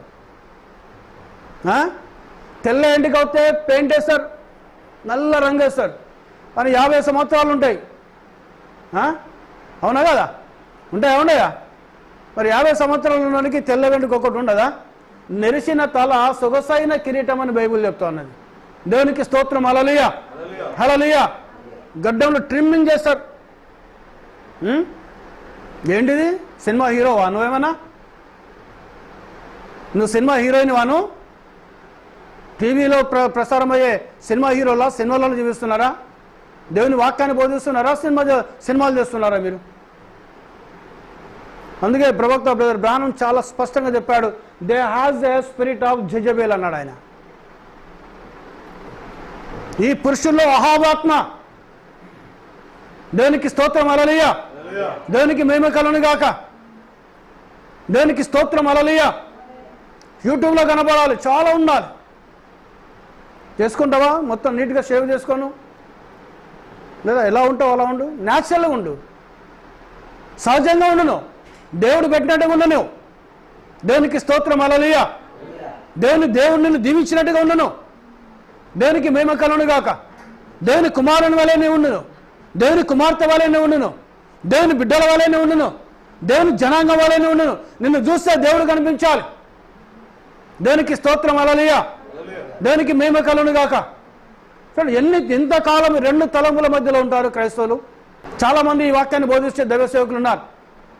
తెల్ల ఎంటికి వస్తే పెయింట్ వేస్తారు, నల్ల రంగు వేస్తారు. కానీ 50 సంవత్సరాలు ఉంటాయి. అవునా కదా? ఉంటాయా? ఉండయా? మరి 50 సంవత్సరాలకి తెల్ల వెంట్రుక ఒకటి ఉండదా? నెరిసిన తల సొగసైన కిరీటం అని బైబిల్ చెప్తా ఉన్నది. దేవునికి స్తోత్రం, హల్లెలూయా, హల్లెలూయా. గడ్డంలో ట్రిమ్మింగ్ చేస్తారు. ఏంటిది? సినిమా హీరోవా నువ్వేమన్నా? నువ్వు సినిమా హీరోయిన్ వాను? టీవీలో ప్రసారమయ్యే సినిమా హీరోలా సినిమాలలో చూపిస్తున్నారా? దేవుని వాక్యాన్ని బోధిస్తున్నారా? సినిమాలు చేస్తున్నారా మీరు? అందుకే ప్రవక్త బ్రదర్ బ్రాహ్మణ్ చాలా స్పష్టంగా చెప్పాడు, they has a spirit of Jezebel అన్నాడు ఆయన. ఈ పురుషుల్లో అహావాత్మ. దేవునికి స్తోత్రం, హల్లెలూయా. దేవునికి మహిమ కలుగును గాక. దేవునికి స్తోత్రం, హల్లెలూయా. యూట్యూబ్లో కనబడాలి, చాలా ఉండాలి. చేసుకుంటావా? మొత్తం నీట్గా షేవ్ చేసుకోను, లేదా ఎలా ఉంటావు అలా ఉండు, న్యాచురల్గా ఉండు, సహజంగా ఉండును, దేవుడు పెట్టినట్టుగా ఉండను. దేవునికి స్తోత్రం, హల్లెలూయా. దేవుడు నిన్ను దీవించినట్టుగా ఉండను. దేవునికి మహిమ కలుగును గాక. దేవుని కుమారుని వలెనే ఉండును, దేవుని కుమార్తె వలెనే ఉండును, దేవుని బిడ్డల వలెనే ఉండును, దేవుని జనాంగం వలెనే ఉండును. నిన్ను చూస్తే దేవుడు కనిపించాలి. దేవునికి స్తోత్రం, హల్లెలూయా. దేవునికి మహిమ కలుగును గాక. ఎంతకాలం రెండు తలంపుల మధ్యలో ఉంటారు క్రైస్తవులు. చాలామంది ఈ వాక్యాన్ని బోధించే దైవ సేవకులు ఉన్నారు.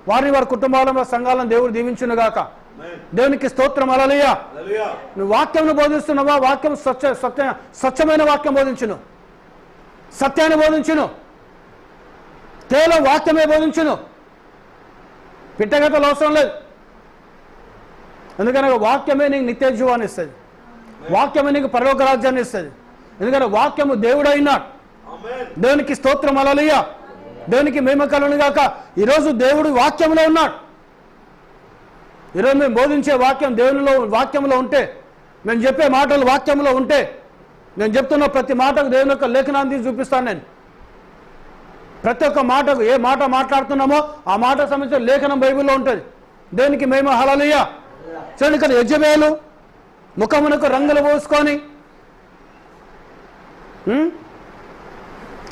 వారిని వారి కుటుంబాలను సంఘాలను దేవుడు దీవించును గాక. దేవునికి స్తోత్రం, హల్లెలూయా. నువ్వు వాక్యంను బోధిస్తున్నావా? వాక్యం స్వచ్ఛమైన వాక్యం బోధించును, సత్యాన్ని బోధించును, కేవలం వాక్యమే బోధించును. పిట్టగతలు అవసరం లేదు. ఎందుకనగా వాక్యమే నీకు నిత్య జీవాన్ని ఇస్తుంది, వాక్యమే నీకు పరలోక రాజ్యాన్ని ఇస్తుంది. ఎందుకంటే వాక్యము దేవుడు అయినాడు. దేవునికి స్తోత్రం, హల్లెలూయా. దేవునికి మహిమ కలుగును గాక. ఈరోజు దేవుడు వాక్యంలో ఉన్నాడు. ఈరోజు మేము బోధించే వాక్యం దేవునిలో వాక్యంలో ఉంటే, మేము చెప్పే మాటలు వాక్యంలో ఉంటే, నేను చెప్తున్న ప్రతి మాటకు దేవుని యొక్క లేఖనాన్ని తీసి చూపిస్తాను. నేను ప్రతి ఒక్క మాటకు ఏ మాట మాట్లాడుతున్నామో ఆ మాట సంబంధించిన లేఖనం బైబిల్లో ఉంటుంది. దేవునికి మహిమ, హల్లెలూయా. చూడండి, ఇక్కడ యెజబెలు ముఖమునకు రంగులు పోసుకొని,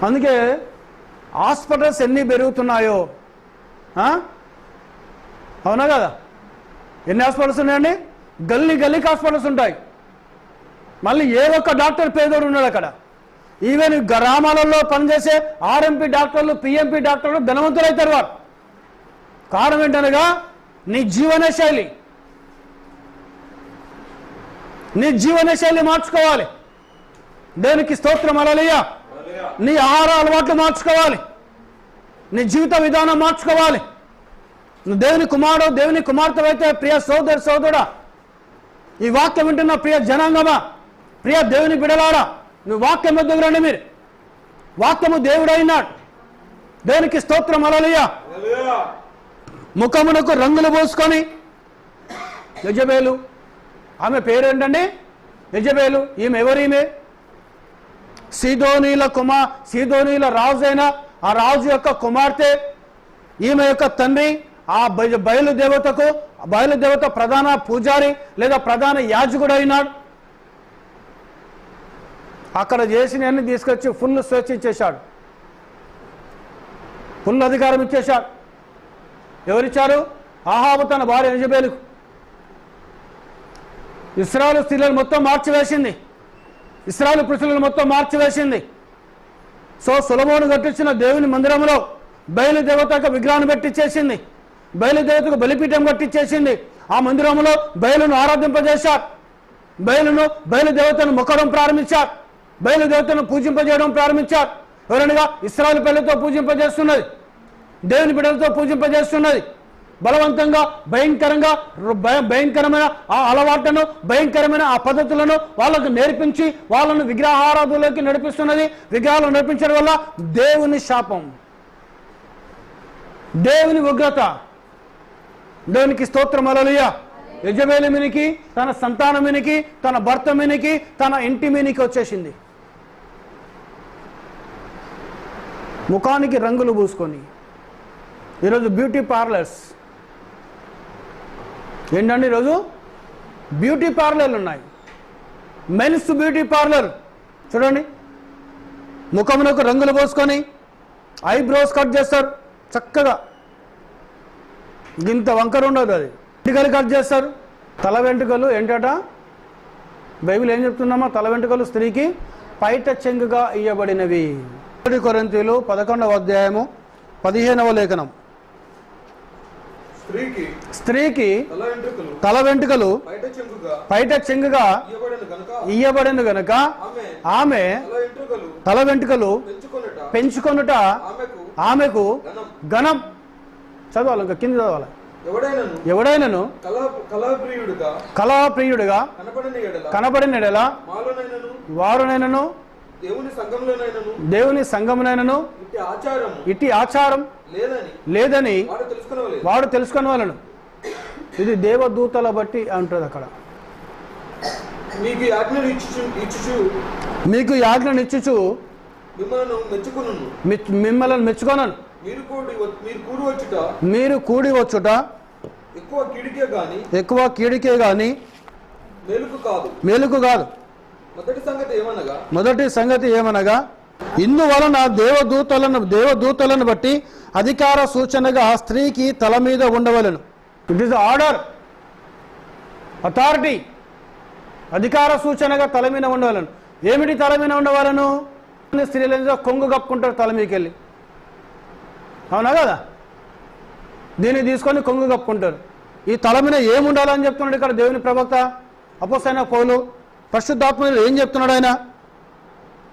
అందుకే హాస్పిటల్స్ ఎన్ని పెరుగుతున్నాయో, అవునా కదా? ఎన్ని హాస్పిటల్స్ ఉన్నాయండి? గల్లీకి హాస్పిటల్స్ ఉంటాయి. మళ్ళీ ఏ ఒక్క డాక్టర్ పేదోడు ఉన్నాడు అక్కడ. ఈవెన్ గ్రామాలలో పనిచేసే ఆర్ఎంపీ డాక్టర్లు, పిఎంపీ డాక్టర్లు ధనవంతులు అవుతారు వారు. కారణం ఏంటనగా నీ జీవన శైలి మార్చుకోవాలి. దేవునికి స్తోత్రం, హల్లెలూయా. నీ ఆహార అలవాట్లు మార్చుకోవాలి. నీ జీవిత విధానం మార్చుకోవాలి. నువ్వు దేవుని కుమారుడు, దేవుని కుమార్తె అయితే, ప్రియ సోదరుడా, ఈ వాక్యం వింటున్న ప్రియ జనాంగమా, ప్రియ దేవుని బిడలారా, నువ్వు వాక్యం వద్దకు రండి. మీరు వాక్యము దేవుడైనాడు. దేవునికి స్తోత్రం, హల్లెలూయా. ముఖమునకు రంగులు పోసుకొని యెజబెలు, ఆమె పేరేంటండి? యెజబెలు. ఈమె ఎవరీమె? సీదోనీల రాజు అయిన ఆ రాజు యొక్క కుమార్తె. ఈమె యొక్క తండ్రి ఆ బయలుదేవత ప్రధాన పూజారి లేదా ప్రధాన యాజకుడు అయినాడు. అక్కడ చేసినవన్నీ తీసుకొచ్చి ఫుల్ స్వేచ్ఛ ఇచ్చేశాడు, ఫుల్ అధికారం ఇచ్చేశాడు. ఎవరిచ్చారు? ఆహాబు తన భార్య యెజబెలుకు. ఇశ్రాయేలు స్త్రీలను మొత్తం మార్చివేసింది, ఇశ్రాయేలు పురుషులను మొత్తం మార్చివేసింది. సో సొలొమోను కట్టించిన దేవుని మందిరంలో బయలుదేవతకు విగ్రహాన్ని పెట్టించేసింది, బయలుదేవతకు బలిపీఠం కట్టించేసింది. ఆ మందిరంలో బయలును ఆరాధింపజేశారు, బయలుదేవతను మొక్కడం ప్రారంభించారు, బయలుదేవతను పూజింపజేయడం ప్రారంభించారు. ఎవరనగా ఇశ్రాయేలు పిల్లలతో పూజింపజేస్తున్నది, దేవుని బిడ్డలతో పూజింపజేస్తున్నది. బలవంతంగా భయంకరమైన ఆ అలవాట్లను, భయంకరమైన ఆ పద్ధతులను వాళ్ళకు నేర్పించి వాళ్ళను విగ్రహారాధనలోకి నడిపిస్తున్నది. విగ్రహాలు నడిపించడం వల్ల దేవుని శాపం, దేవుని ఉగ్రత. దేవునికి స్తోత్రం, హల్లెలూయా. యెజబెలు మీనికి, తన సంతానం మీనికి, తన భర్త మీనికి, తన ఇంటి మీనికి వచ్చేసింది. ముఖానికి రంగులు పూసుకొని. ఈరోజు బ్యూటీ పార్లర్స్ ఏంటండి? ఈరోజు బ్యూటీ పార్లర్లు ఉన్నాయి. మెన్స్ బ్యూటీ పార్లర్ చూడండి, ముఖమునకు రంగులు పోసుకొని ఐబ్రోస్ కట్ చేస్తారు చక్కగా, ఇంత వంకర ఉండదు. అది వెంట్రుకలు కట్ చేస్తారు. తల వెంట్రుకలు ఏంటట? బైబిల్ ఏం చెప్తున్నామా? తల వెంట్రుకలు స్త్రీకి పైట చెంగుగా ఇయ్యబడినవి. 1 కొరింథీయులు 11వ అధ్యాయము 15వ లేఖనం. స్త్రీకి తల వెంట్రుకలు పైట చెంగుగా ఇయ్యబడిన గనుక ఆమె తల వెంట్రుకలు పెంచుకొనుట ఆమెకు ఘనం. చదవాలి, ఇంకా కింద చదవాలి. ఎవడైనను కళాప్రియుడుగా కనబడిన ఎడల వారునైనను దేవుని సంఘమునైనను ఇట్టి ఆచారం లేదని వాడు తెలుసుకుని వాళ్ళను. ఇది దేవదూతల బట్టి అంటుంది అక్కడ. మీకు ఆజ్ఞను ఇచ్చుచు మిమ్మల్ని మెచ్చుకొనను. మీరు కూడి వచ్చుట ఎక్కువ కీడికే గాని మేలుకు కాదు. మొదటి సంగతి ఏమనగా ఇందువలన దేవదూతలను బట్టి అధికార సూచనగా స్త్రీకి తల మీద ఉండవలను. It is order, authority. అధికార సూచనగా తల మీద ఉండవలను. ఏమిటి తల మీద ఉండవలను? స్త్రీలు కొంగు కప్పుకుంటారు తల మీదకి వెళ్ళి, అవునా కదా? దీన్ని తీసుకొని కొంగు కప్పుకుంటారు. ఈ తల మీద ఏముండాలని చెప్తున్నాడు ఇక్కడ దేవుని ప్రవక్త అపోస్తలుడైన పౌలు. పరిశుద్ధాత్మలో ఏం చెప్తున్నాడు ఆయన?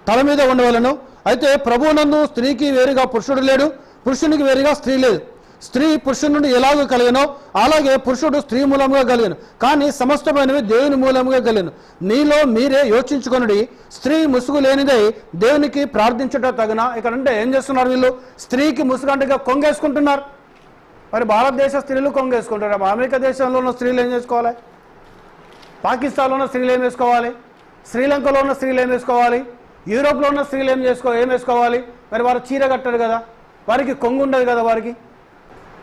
తల మీద ఉండవలను. అయితే ప్రభువునందు స్త్రీకి వేరుగా పురుషుడు లేడు, పురుషునికి వేరుగా స్త్రీ లేదు. స్త్రీ పురుషుడి నుండి ఎలాగో కలిగనో అలాగే పురుషుడు స్త్రీ మూలంగా కలిగను, కానీ సమస్తమైనవి దేవుని మూలంగా కలిగను. మీలో మీరే యోచించుకొనుడి, స్త్రీ ముసుగు లేనిదై దేవునికి ప్రార్థించుట తగిన. ఇక్కడ అంటే ఏం చేస్తున్నారు వీళ్ళు? స్త్రీకి ముసుగు అంటే కొంగేసుకుంటున్నారు. మరి భారతదేశ స్త్రీలు కొంగేసుకుంటారు. అమెరికా దేశంలో ఉన్న స్త్రీలు ఏం చేసుకోవాలి? పాకిస్తాన్లో ఉన్న స్త్రీలు ఏం వేసుకోవాలి? శ్రీలంకలో ఉన్న స్త్రీలు ఏం వేసుకోవాలి? యూరోప్లో ఉన్న స్త్రీలు ఏం వేసుకోవాలి? మరి వారు చీర కట్టరు కదా, వారికి కొంగు ఉండదు కదా. వారికి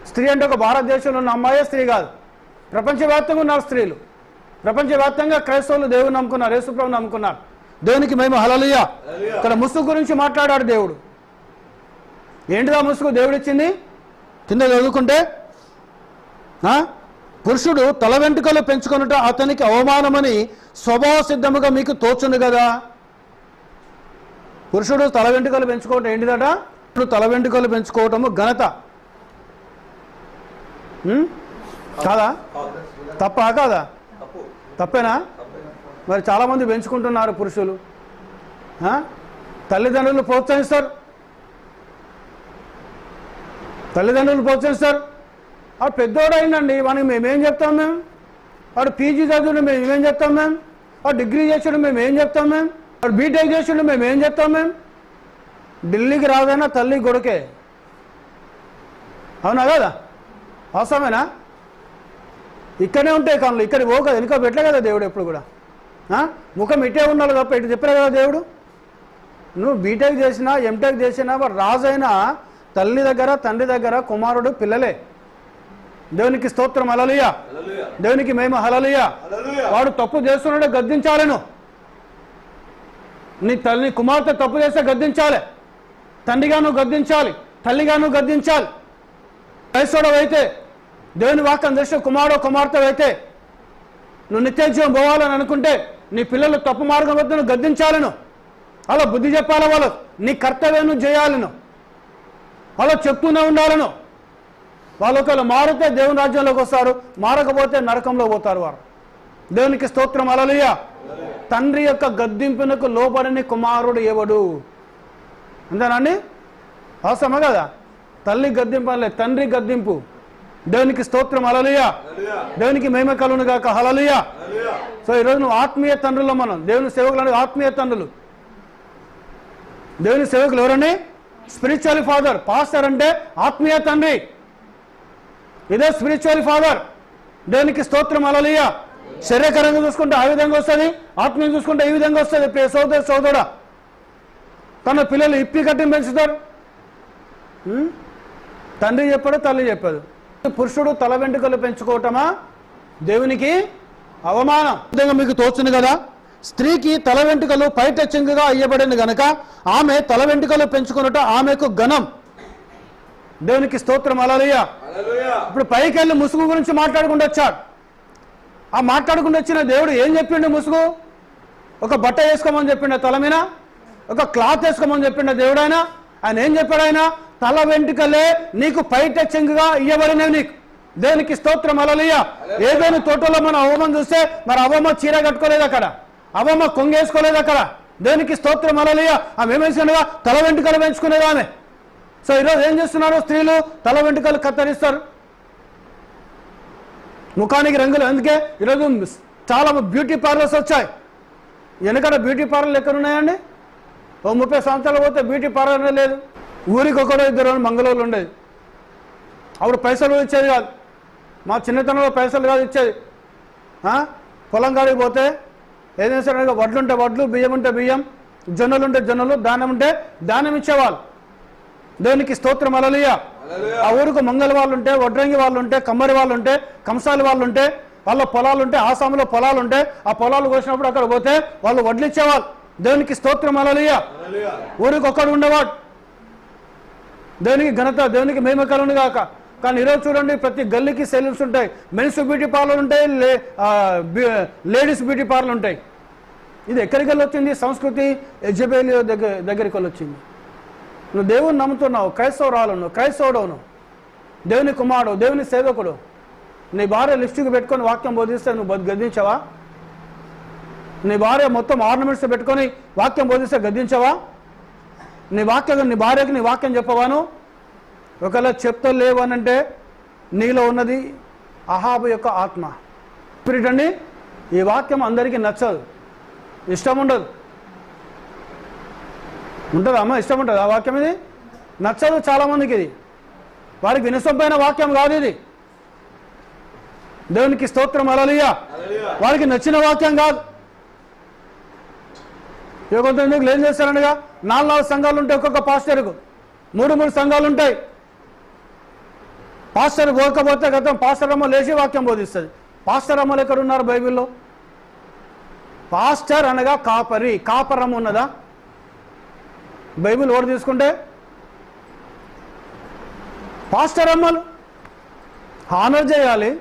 స్త్రీ అంటే ఒక భారతదేశంలో ఉన్న అమ్మాయే స్త్రీ కాదు, ప్రపంచవ్యాప్తంగా ఉన్నారు స్త్రీలు. ప్రపంచవ్యాప్తంగా క్రైస్తవులు దేవుని నమ్ముకున్నారు, యేసుప్రభుని నమ్ముకున్నారు. దేవునికి మేము హల్లెలూయా. ఇక్కడ ముసుగు గురించి మాట్లాడాడు దేవుడు. ఏంటిదా ముసుగు దేవుడు ఇచ్చింది? కింద చదువుకుంటే పురుషుడు తల వెంట్రుకలు పెంచుకొనుట అతనికి అవమానమని స్వభావ సిద్ధముగా మీకు తోచుంది కదా. పురుషుడు తల వెంట్రుకలు పెంచుకోవటం ఏంటిదట? తల వెంట్రుకలు పెంచుకోవటము ఘనత కాదా? తప్పా కాదా? తప్పేనా? మరి చాలామంది పెంచుకుంటున్నారు పురుషులు. తల్లిదండ్రులు ప్రోత్సహిస్తారు, వాడు పెద్దోడు అయిందండి, వానికి మేమేం చెప్తాం? వాడు పీజీ చదువుడు మేమేం చెప్తాం? వాడు డిగ్రీ చేసాడు మేమేం చెప్తాం? వాడు బీటెక్ చేసాడు మేమేం చెప్తాం? ఢిల్లీకి రాదైనా తల్లి కొడుకే, అవునా కదా? అవసరమేనా? ఇక్కడనే ఉంటాయి కనులు, ఇక్కడ పోక వెనుక పెట్టలే కదా దేవుడు ఎప్పుడు కూడా. ముఖం ఇట్టే ఉండాలి తప్ప ఇటు చెప్పలే కదా దేవుడు. నువ్వు బీటెక్ చేసినా ఎంటెక్ చేసినా వాడు రాజైనా తల్లి దగ్గర తండ్రి దగ్గర కుమారుడు పిల్లలే. దేవునికి స్తోత్రం, హల్లెలూయా. దేవునికి మేము హల్లెలూయా. వాడు తప్పు చేస్తున్నాడే గద్దించాలను. నీ కుమార్తె తప్పు చేస్తే గద్దించాలి, తండ్రిగా నువ్వు గద్దించాలి, తల్లిగా నువ్వు గద్దించాలి. క్రైస్తవుడు అయితే, దేవుని వాక్యం దృష్టి కుమార్తె అయితే, నువ్వు నిత్యజీవం పోవాలని అనుకుంటే నీ పిల్లలు తప్పు మార్గం వద్ద నువ్వు గద్దించాలను, అలా బుద్ధి చెప్పాలి. వాళ్ళు నీ కర్తవ్యం నువ్వు చేయాలను, అలా చెప్తూనే ఉండాలను. వాళ్ళు ఒకవేళ మారితే దేవుని రాజ్యంలోకి వస్తారు, మారకపోతే నరకంలో పోతారు వారు. దేవునికి స్తోత్రం, హల్లెలూయా. తండ్రి యొక్క గద్దింపునకు లోబడని కుమారుడు ఎవడు? అంతేనండి? అవసరమా కదా? తల్లి గద్దింపు అనలే, తండ్రి గద్దింపు. దేవునికి స్తోత్రం, హల్లెలూయా. దేవునికి మహిమ కలుగును గాక, హల్లెలూయా. సో ఈరోజు నువ్వు ఆత్మీయ తండ్రులు, మనం దేవుని సేవకులు ఆత్మీయ తండ్రులు. దేవుని సేవకులు ఎవరండి? Spiritual father. పాస్టర్ అంటే ఆత్మీయ తండ్రి, ఇదే స్పిరిచువల్ ఫాదర్. దేవునికి స్తోత్రం, హల్లెలూయా. శరీరకరంగా చూసుకుంటే ఆ విధంగా వస్తుంది, ఆత్మీయం చూసుకుంటే ఈ విధంగా వస్తుంది. సోదరుడా తన పిల్లలు ఇప్పి కట్టి పెంచుతారు. తండ్రి చెప్పాడు, తల్లి చెప్పాడు. పురుషుడు తల వెంట్రుకలు పెంచుకోవటమా దేవునికి అవమానం. మీకు తోచును కదా, స్త్రీకి తల వెంట్రుకలు పైటెచ్చింగుగా అయ్యబడింది గనక ఆమె తల వెంట్రుకలు పెంచుకున్నట ఆమెకు ఘనం. దేవునికి స్తోత్రం, హల్లెలూయా. ఇప్పుడు పైకి వెళ్ళి ముసుగు గురించి మాట్లాడుకుంటూ వచ్చాడు. ఆ మాట్లాడుకుంటూ వచ్చిన దేవుడు ఏం చెప్పిండు? ముసుగు ఒక బట్ట వేసుకోమని చెప్పిండ, తల మీద ఒక క్లాత్ వేసుకోమని చెప్పిండ దేవుడు. ఆయన ఏం చెప్పాడు? ఆయన తల వెంట్రుకలే నీకు పైటెచ్చింగుగా ఇయ్యబడినవి నీకు. దేవునికి స్తోత్రం, హల్లెలూయా. ఏదైనా తోటలో మనం అవ్వమ్మ చూస్తే మరి అవ్వమ్మ చీర కట్టుకోలేదు, అక్కడ అవ్వమ్మ కొంగేసుకోలేదు అక్కడ. దేవునికి స్తోత్రం, హల్లెలూయా. ఆమె ఏమేసినగా తల వెంట్రుకలు పెంచుకునేది ఆమె. సో ఈరోజు ఏం చేస్తున్నారు? స్త్రీలు తల వెంట్రుకలు కత్తిరిస్తారు, ముఖానికి రంగులు. అందుకే ఈరోజు చాలా బ్యూటీ పార్లర్స్ వచ్చాయి. వెనకడ బ్యూటీ పార్లర్లు ఎక్కడ ఉన్నాయండి? ఓ 30 సంవత్సరాలు పోతే బ్యూటీ పార్లర్ లేదు. ఊరికి ఒకడో ఇద్దరు మంగళూరులు ఉండేది. అప్పుడు పైసలు ఇచ్చేది కాదు, మా చిన్నతనంలో పైసలు కాదు ఇచ్చేది. పొలం కాడికి పోతే ఏం చేస్తాడు? వడ్లు ఉంటే వడ్లు, బియ్యం ఉంటే బియ్యం, జొన్నలు ఉంటే జొన్నలు, దానం ఉంటే దానం ఇచ్చేవాళ్ళు. దేవునికి స్తోత్రం, హల్లెలూయా. ఆ ఊరికి మంగళ వాళ్ళు ఉంటే, వడ్రంగి వాళ్ళు ఉంటే, కమ్మరి వాళ్ళు ఉంటే, కంసాలి వాళ్ళు ఉంటే, వాళ్ళ పొలాలు ఉంటే, ఆసాములో పొలాలు ఉంటే, ఆ పొలాలు కోసినప్పుడు అక్కడ పోతే వాళ్ళు వడ్లు ఇచ్చేవాళ్ళు. దేవునికి స్తోత్రం, హల్లెలూయా. ఊరికి ఒక్కడు ఉండేవాడు. దేవునికి ఘనత, దేవునికి మహిమ కలుగును గాక. కానీ ఈరోజు చూడండి, ప్రతి గల్లీకి సెలూన్స్ ఉంటాయి, మెన్స్ బ్యూటీ పార్లర్ ఉంటాయి, లేడీస్ బ్యూటీ పార్లర్ ఉంటాయి. ఇది ఎక్కడికి వెళ్ళి వచ్చింది? సంస్కృతి యెజబెలు దగ్గరికి వెళ్ళి వచ్చింది. నువ్వు దేవుని నమ్ముతున్నావు, క్రైస్తవురాలు, నువ్వు క్రైస్తవుడవును, దేవుని కుమారుడు, దేవుని సేవకుడు. నీ భార్య లిస్టుకి పెట్టుకొని వాక్యం బోధిస్తే నువ్వు గద్దించవా? నీ భార్య మొత్తం ఆర్నమెంట్స్ పెట్టుకొని వాక్యం బోధిస్తే గద్దించవా? నీ భార్యకు నీ వాక్యం చెప్పవాను? ఒకవేళ చెప్తా లేవు అని అంటే నీలో ఉన్నది అహాబు యొక్క ఆత్మ స్పిరిట్ అండి. ఈ వాక్యం అందరికీ నచ్చదు, ఇష్టం ఉండదు. ఉంటుందా అమ్మ? ఇష్టం ఉంటుంది ఆ వాక్యం? ఇది నచ్చదు చాలామందికి. ఇది వారికి వినసొంపైన వాక్యం కాదు ఇది. దేవునికి స్తోత్రం, హల్లెలూయా. వారికి నచ్చిన వాక్యం కాదు. కొంతమందికి ఏం చేస్తారనగా 4 సంఘాలు ఉంటాయి, ఒక్కొక్క పాస్టర్కు 3 సంఘాలు ఉంటాయి. పాస్టర్ పోకపోతే గతం పాస్టర్ అమ్మ లేచి వాక్యం బోధిస్తుంది. పాస్టర్ అమ్మలు ఎక్కడ ఉన్నారు బైబిల్లో? పాస్టర్ అనగా కాపరి, కాపరమ్మ ఉన్నదా బైబిల్? ఓడి తీసుకుంటే పాస్టర్ అమ్మలు హానర్ చేయాలి.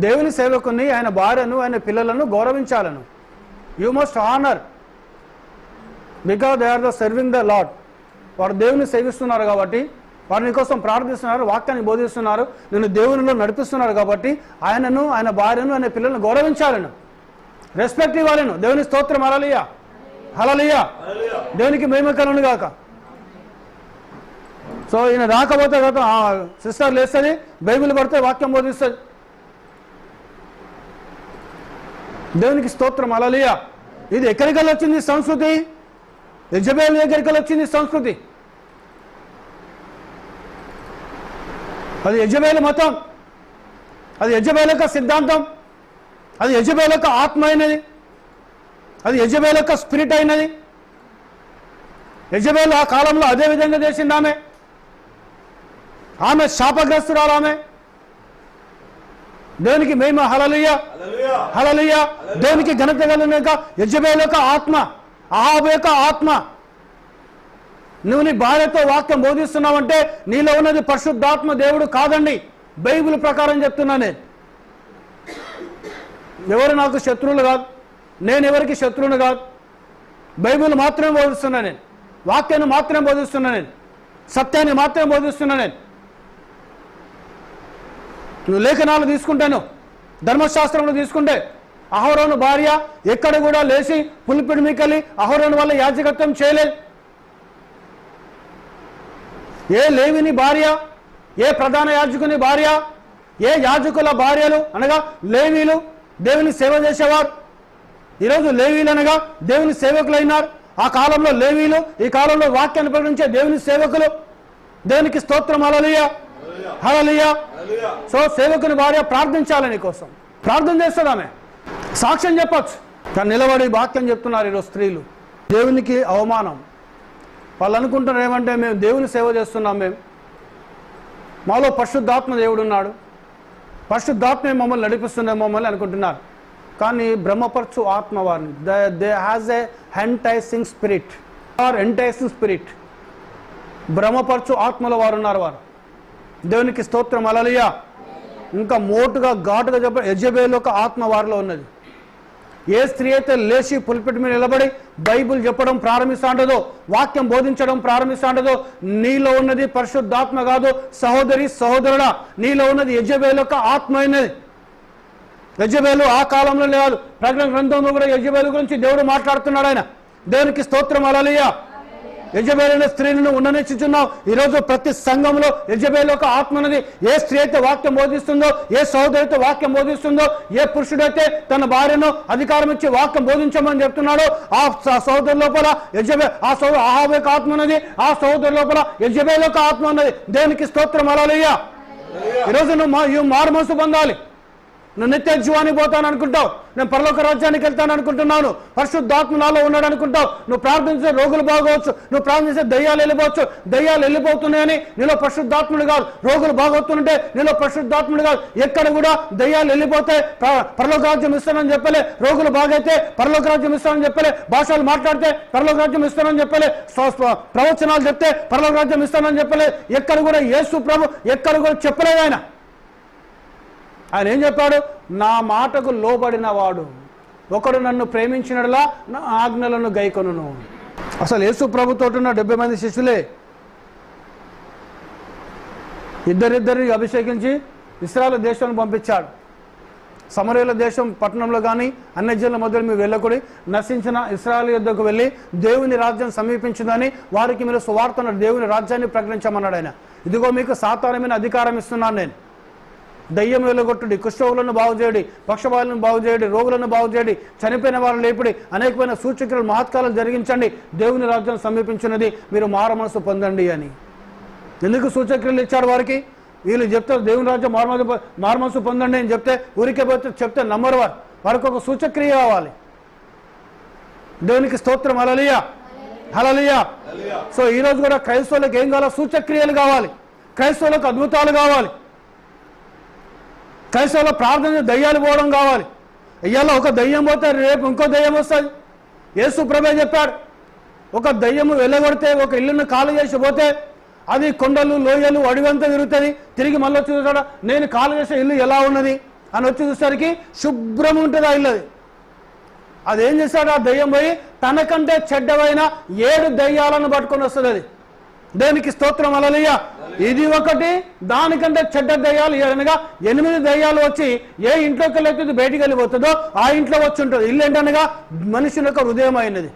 దేవుని సేవకుని, ఆయన భార్యను, ఆయన పిల్లలను గౌరవించాలను. You must honour because they are the serving the lord. వారు దేవుని సేవిస్తున్నారు కాబట్టి, వారు నీ కోసం ప్రార్థిస్తున్నారు, వాక్యాన్ని బోధిస్తున్నారు, నిన్ను దేవునిలో నడిపిస్తున్నారు కాబట్టి ఆయనను, ఆయన భార్యను, ఆయన పిల్లలను గౌరవించాలను, రెస్పెక్ట్ ఇవ్వాలను. దేవుని స్తోత్రం, హల్లెలూయా, హల్లెలూయా. దేవునికి మహిమ కలుగును గాక. సో ఈయన రాకపోతే గతం సిస్టర్ లేస్తుంది, బైబిల్ పడితే వాక్యం బోధిస్తుంది. దేవునికి స్తోత్రం, హల్లెలూయా. ఇది ఎక్కడికి వచ్చింది సంస్కృతి? యెజబెల్ దగ్గరికి వచ్చింది సంస్కృతి. అది యెజబెల్ మతం, అది యెజబెల్ యొక్క సిద్ధాంతం, అది యెజబెల్ యొక్క ఆత్మ అయినది, అది యెజబెల్ యొక్క స్పిరిట్ అయినది. యెజబెల్ ఆ కాలంలో అదే విధంగా చేసింది. ఆమె శాపగ్రస్తురాలు. ఆమె దేవునికి మహిమ, హల్లెలూయా, హల్లెలూయా. దేవునికి ఘనత కలిగిన యెజబెల్ యొక్క ఆత్మ, అహాబు యొక్క ఆత్మ. నువ్వు నీ భార్యతో వాక్యం బోధిస్తున్నావంటే నీలో ఉన్నది పరిశుద్ధాత్మ దేవుడు కాదండి. బైబిల్ ప్రకారం చెప్తున్నా నేను. ఎవరు నాకు శత్రువులు కాదు, నేను ఎవరికి శత్రువుని కాదు. బైబిల్ మాత్రమే బోధిస్తున్నా నేను, వాక్యాన్ని మాత్రమే బోధిస్తున్నా నేను, సత్యాన్ని మాత్రమే బోధిస్తున్నా నేను. నువ్వు లేఖనాలు తీసుకుంటాను, ధర్మశాస్త్రంలో తీసుకుంటే అహరోను భార్య ఎక్కడ కూడా లేచి పులిపిడి మీకెళ్ళి అహరోను వల్ల యాజకత్వం చేయలేదు. ఏ లేవిని భార్య, ఏ ప్రధాన యాజకుని భార్య, ఏ యాజకుల భార్యలు అనగా లేవీలు దేవుని సేవ చేసేవారు. ఈరోజు లేవీలు అనగా దేవుని సేవకులు అయినారు. ఆ కాలంలో లేవీలు, ఈ కాలంలో వాక్యాన్ని ప్రకటించే దేవుని సేవకులు. దేవునికి స్తోత్రం, హల్లెలూయా, హల్లెలూయా. సో సేవకుని భార్య ప్రార్థించాలని కోసం ప్రార్థన చేస్తుంది. ఆమె సాక్ష్యం చెప్పచ్చు, కానీ నిలబడి వాక్యం చెప్తున్నారు ఈరోజు స్త్రీలు. దేవునికి అవమానం. వాళ్ళు అనుకుంటున్నారు ఏమంటే మేము దేవుని సేవ చేస్తున్నాం, మేము మాలో పరిశుద్ధాత్మ దేవుడు ఉన్నాడు, పరిశుద్ధాత్మే మమ్మల్ని నడిపిస్తున్నాం మమ్మల్ని అనుకుంటున్నారు. కానీ బ్రహ్మపరచు ఆత్మ వారిని, they has a enticing spirit or enticing spirit. బ్రహ్మపరచు ఆత్మలో వారు ఉన్నారు. వారు దేవునికి స్తోత్రం, హల్లెలూయా. ఇంకా మోటుగా ఘాటుగా చెప్ప యెజబెల్ యొక్క ఆత్మ వారిలో ఉన్నది. ఏ స్త్రీ అయితే లేచి పుల్పిట్ మీద నిలబడి బైబిల్ చెప్పడం ప్రారంభిస్తాంటదో, వాక్యం బోధించడం ప్రారంభిస్తాంటదో, నీలో ఉన్నది పరిశుద్ధాత్మ కాదు సహోదరి సహోదరుడా, నీలో ఉన్నది యెజబెల్ యొక్క ఆత్మ అయినది. యెజబెలు ఆ కాలంలో లేదు, ప్రకటన గ్రంథంలో కూడా యెజబెలు గురించి దేవుడు మాట్లాడుతున్నాడు. ఆయన దేవునికి స్తోత్రం, హల్లెలూయా. యెజబెల్ అనే స్త్రీని ఉండనిచ్చుచున్నావు. ఈరోజు ప్రతి సంఘంలో యెజబెల్ యొక్క ఆత్మ ఉన్నది. ఏ స్త్రీ అయితే వాక్యం బోధిస్తుందో, ఏ సహోదరి అయితే వాక్యం బోధిస్తుందో, ఏ పురుషుడైతే తన భార్యను అధికారం ఇచ్చి వాక్యం బోధించమని చెప్తున్నాడో ఆ సహోదరు లోపల యెజబెల్, ఆ సహోదరు అహాబు యొక్క ఆత్మ ఉన్నది. ఆ సహోదరు లోపల యెజబెల్ యొక్క ఆత్మ ఉన్నది. దేవునికి స్తోత్రం, హల్లెలూయా. ఈరోజు నువ్వు మారు మనసు పొందాలి. నువ్వు నిత్య జీవానికి పోతాను అనుకుంటావు, నేను పరలోక రాజ్యానికి వెళ్తాను అనుకుంటున్నాను, పరిశుద్ధాత్మ నాలో ఉన్నాడు అనుకుంటావు. నువ్వు ప్రార్థించే రోగులు బాగోవచ్చు, నువ్వు ప్రార్థించే దయ్యాలు వెళ్ళిపోవచ్చు. దయ్యాలు వెళ్ళిపోతున్నాయని నీలో పరిశుద్ధాత్ముడు కాదు. రోగులు బాగోతుంటే నీలో పరిశుద్ధాత్ముడు కాదు. ఎక్కడ కూడా దయ్యాలు వెళ్ళిపోతే పరలోక రాజ్యం ఇస్తానని చెప్పలే, రోగులు బాగైతే పరలోక రాజ్యం ఇస్తానని చెప్పలే, భాషలు మాట్లాడితే పరలోక రాజ్యం ఇస్తానని చెప్పలే, ప్రవచనాలు చెప్తే పరలోక రాజ్యం ఇస్తానని చెప్పలే. ఎక్కడ కూడా యేసు ప్రభు ఎక్కడ కూడా చెప్పలేదు. ఆయన ఏం చెప్పాడు? నా మాటకు లోబడిన వాడు ఒకడు నన్ను ప్రేమించినలా నా ఆజ్ఞలను గైకొనును. అసలు యేసు ప్రభుతో ఉన్న 70 మంది శిష్యులే ఇద్దరిద్దరిని అభిషేకించి ఇశ్రాయేలు దేశాన్ని పంపించాడు. సమరయుల దేశం పట్టణంలో కానీ అన్యజనుల మధ్యలో మీరు వెళ్ళకూడి నశించిన ఇశ్రాయేలు యుద్ధకు వెళ్ళి దేవుని రాజ్యం సమీపించిందని వారికి మీరు సువార్తను దేవుని రాజ్యాన్ని ప్రకటించమన్నాడు ఆయన. ఇదిగో మీకు సాతానమైన అధికారం ఇస్తున్నాను నేను. దయ్యం వెలుగొట్టుడి, కుష్ఠరోగులను బాగు చేయడి, పక్షవాయులను బాగు చేయడి, రోగులను బాగు చేయడి, చనిపోయిన వారిని లేపుడి, అనేకమైన సూచక్రియలు మహత్కారాలు జరిగించండి, దేవుని రాజ్యం సమీపించినది, మీరు మారుమనసు పొందండి అని. ఎందుకు సూచక్రియలు ఇచ్చారు వారికి? వీళ్ళు చెప్తారు దేవుని రాజ్యం మారుమనసు పొందండి అని ఊరికే పోతే చెప్తే నమ్మరు వారు. వారికి ఒక సూచక్రియ కావాలి. దేవునికి స్తోత్రం. హల్లెలూయా, హల్లెలూయా. సో ఈరోజు కూడా క్రైస్తవులకు ఏం కావాలి? సూచక్రియలు కావాలి. క్రైస్తవులకు అద్భుతాలు కావాలి. క్రైస్తవుల ప్రార్థన దయ్యాలు పోవడం కావాలి. ఇవాళ ఒక దయ్యం పోతే రేపు ఇంకో దయ్యం వస్తుంది. యేసు ప్రభువే చెప్పాడు, ఒక దయ్యము వెళ్ళగొడితే ఒక ఇల్లును ఖాళీ చేసి పోతే అది కొండలు లోయలు అడవంతా తిరుగుతుంది. తిరిగి మళ్ళీ వచ్చి చూస్తాడు, నేను ఖాళీ చేసే ఇల్లు ఎలా ఉన్నది అని వచ్చి చూసరికి శుభ్రం ఉంటుంది ఆ ఇల్లు. అదేం చేస్తాడు? ఆ దయ్యం పోయి తనకంటే చెడ్డవైన 7 దయ్యాలను పట్టుకొని వస్తుంది. అది దేనికి స్తోత్రం. హల్లెలూయా. ఇది ఒకటి, దానికంటే చెడ్డ దయ్యాలు అనగా 8 దయ్యాలు వచ్చి ఏ ఇంట్లోకి వెళ్ళి బయటికి వెళ్ళిపోతుందో ఆ ఇంట్లో వచ్చి ఉంటుంది. ఇల్లు ఏంటనగా మనుషుల యొక్క హృదయం అయినది.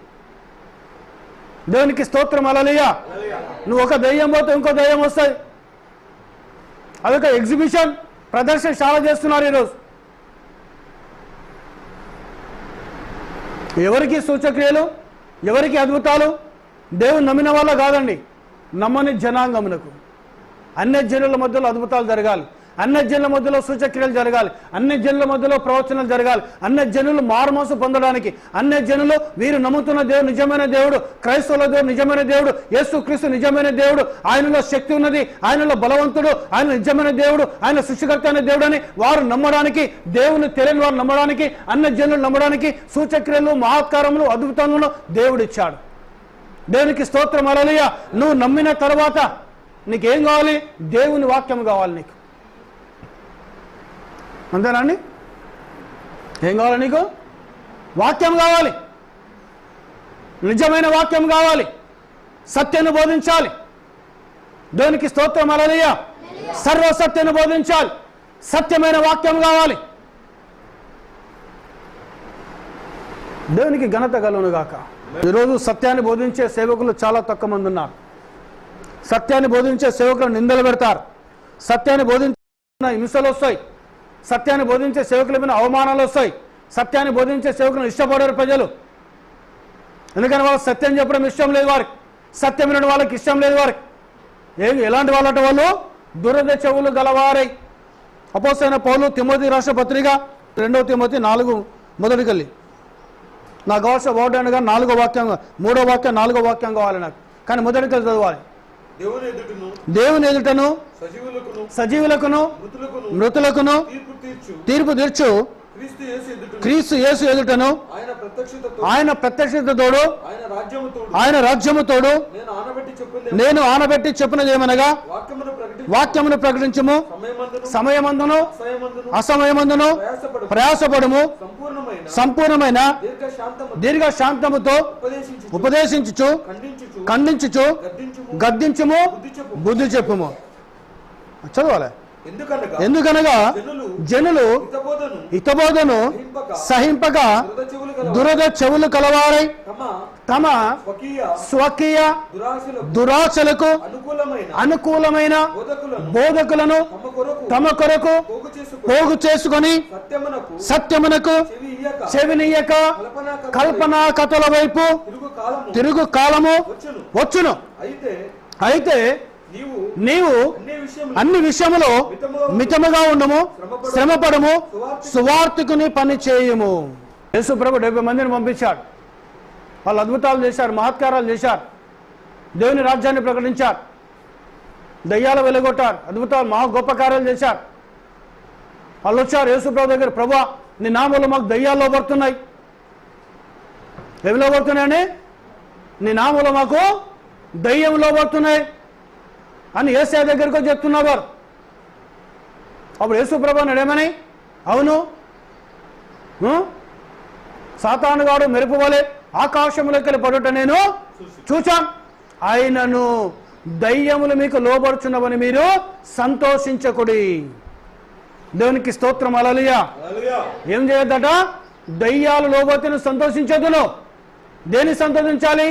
దేవునికి స్తోత్రం. హల్లెలూయా. నువ్వు ఒక దయ్యం పోతే ఇంకో దయ్యం వస్తుంది. అదొక ఎగ్జిబిషన్, ప్రదర్శనశాల చేస్తున్నారు ఈరోజు. ఎవరికి సూచక్రియలు, ఎవరికి అద్భుతాలు? దేవుని నమ్మిన వాళ్ళ కాదండి, నమ్మని జనాంగమునకు. అన్యజనుల మధ్యలో అద్భుతాలు జరగాలి, అన్యజనుల మధ్యలో సూచక్రియలు జరగాలి, అన్యజనుల మధ్యలో ప్రవచనాలు జరగాలి. అన్యజనులు మారుమనసు పొందడానికి, అన్యజనులు వీరు నమ్ముతున్న దేవుడు నిజమైన దేవుడు, క్రైస్తవుల దేవుడు నిజమైన దేవుడు, యేసుక్రీస్తు నిజమైన దేవుడు, ఆయనలో శక్తి ఉన్నది, ఆయనలో బలవంతుడు, ఆయన నిజమైన దేవుడు, ఆయన సృష్టికర్త అనే దేవుడు అని వారు నమ్మడానికి, దేవుని తెలియని వారు నమ్మడానికి, అన్యజనులు నమ్మడానికి సూచక్రియలు, మహత్కారములు, అద్భుతములను దేవుడిచ్చాడు. దేవునికి స్తోత్రం. హల్లెలూయా. నువ్వు నమ్మిన తర్వాత నీకేం కావాలి? దేవుని వాక్యం కావాలి నీకు. అంతేనా అండి? ఏం కావాలి నీకు? వాక్యం కావాలి, నిజమైన వాక్యం కావాలి, సత్యాన్ని బోధించాలి. దేవునికి స్తోత్రం. హల్లెలూయా. సర్వసత్యాన్ని బోధించాలి, సత్యమైన వాక్యం కావాలి. దేవునికి ఘనత కలుగును గాక. ఈరోజు సత్యాన్ని బోధించే సేవకులు చాలా తక్కువ మంది ఉన్నారు. సత్యాన్ని బోధించే సేవకులు నిందలు పెడతారు, సత్యాన్ని బోధించే హింసలు వస్తాయి, సత్యాన్ని బోధించే సేవకుల మీద అవమానాలు వస్తాయి, సత్యాన్ని బోధించే సేవకులను ఇష్టపడరు ప్రజలు. ఎందుకని వాళ్ళకి సత్యం చెప్పడం ఇష్టం లేదు, వారికి సత్యం వినడం వాళ్ళకి ఇష్టం లేదు. వారికి ఎలాంటి వాళ్ళంటే వాళ్ళు దురద చెవులు గలవారై. అపోస్తలుడైన పౌలు తిమోతి రాష్ట్ర పత్రిక 2 తిమోతి 4 మొదటికెళ్ళి నాకు కావాల్సిన వర్డ్ అనగా 4వ వాక్యం, 3వ వాక్యం, 4వ వాక్యం కావాలి నాకు. కానీ మొదటికెళ్ళి చదవాలి. దేవుని ఎదుటను సజీవులకును మృతులకును తీర్పు తీర్చు క్రీస్తు యేసు ఎదుటను ఆయన ప్రత్యక్షతతోడు ఆయన రాజ్యము తోడు నేను ఆనబెట్టి చెప్పినదేమనగా వాక్యమును ప్రకటించుము, సమయమందును అసమయమందును ప్రయాసపడము, సంపూర్ణమైన దీర్ఘ శాంతముతో ఉపదేశించుచు ఖండించుచు గద్దించుము, బుద్ధి చెప్పుము. చదవాలి. ఎందుకనగా జనులు హితబోధను సహింపక దురద చెవులు కలవారై తమ స్వకీయ దురాశలకు అనుకూలమైన బోధకులను తమ కొరకు పోగు చేసుకొని సత్యమునకు చెవినీయక కల్పనా కథల వైపు తిరుగు కాలము వచ్చును. అయితే నీవు అన్ని విషయములో మితముగా ఉండము, శ్రమపడము, సువార్తికుని పని చేయుము. యేసు ప్రభు 70 మందిని పంపించాడు. వాళ్ళు అద్భుతాలు చేశారు, మహత్కారాలు చేశారు, దేవుని రాజ్యాన్ని ప్రకటించారు, దయ్యాలు వెలగొట్టారు, అద్భుతాలు మహా గొప్ప కార్యాలు చేశారు. వాళ్ళు వచ్చారు యేసు ప్రభు దగ్గర, ప్రభువా నీ నామంలో మాకు దయ్యాలు లోబడుతున్నాయి. ఏమి లోబడుతున్నాయని? నీ నామంలో మాకు దయ్యం లోబడుతున్నాయి అని యేసయ్య దగ్గరికి చెప్తున్నారు వారు. అప్పుడు యేసు ప్రభు అన్నాడు ఏమని? అవును, సాతానుగాడు మెరుపు వలె ఆకాశములకెళ్ళి పడుట నేను చూచాను, ఆయనను దయ్యములు మీకు లోబడుచున్నవని మీరు సంతోషించకుడి. దేవునికి స్తోత్రం. హల్లెలూయా. ఏం చేయొద్దట? దయ్యాలు లోబోతే నువ్వు సంతోషించొద్దు. నువ్వు దేని సంతోషించాలి?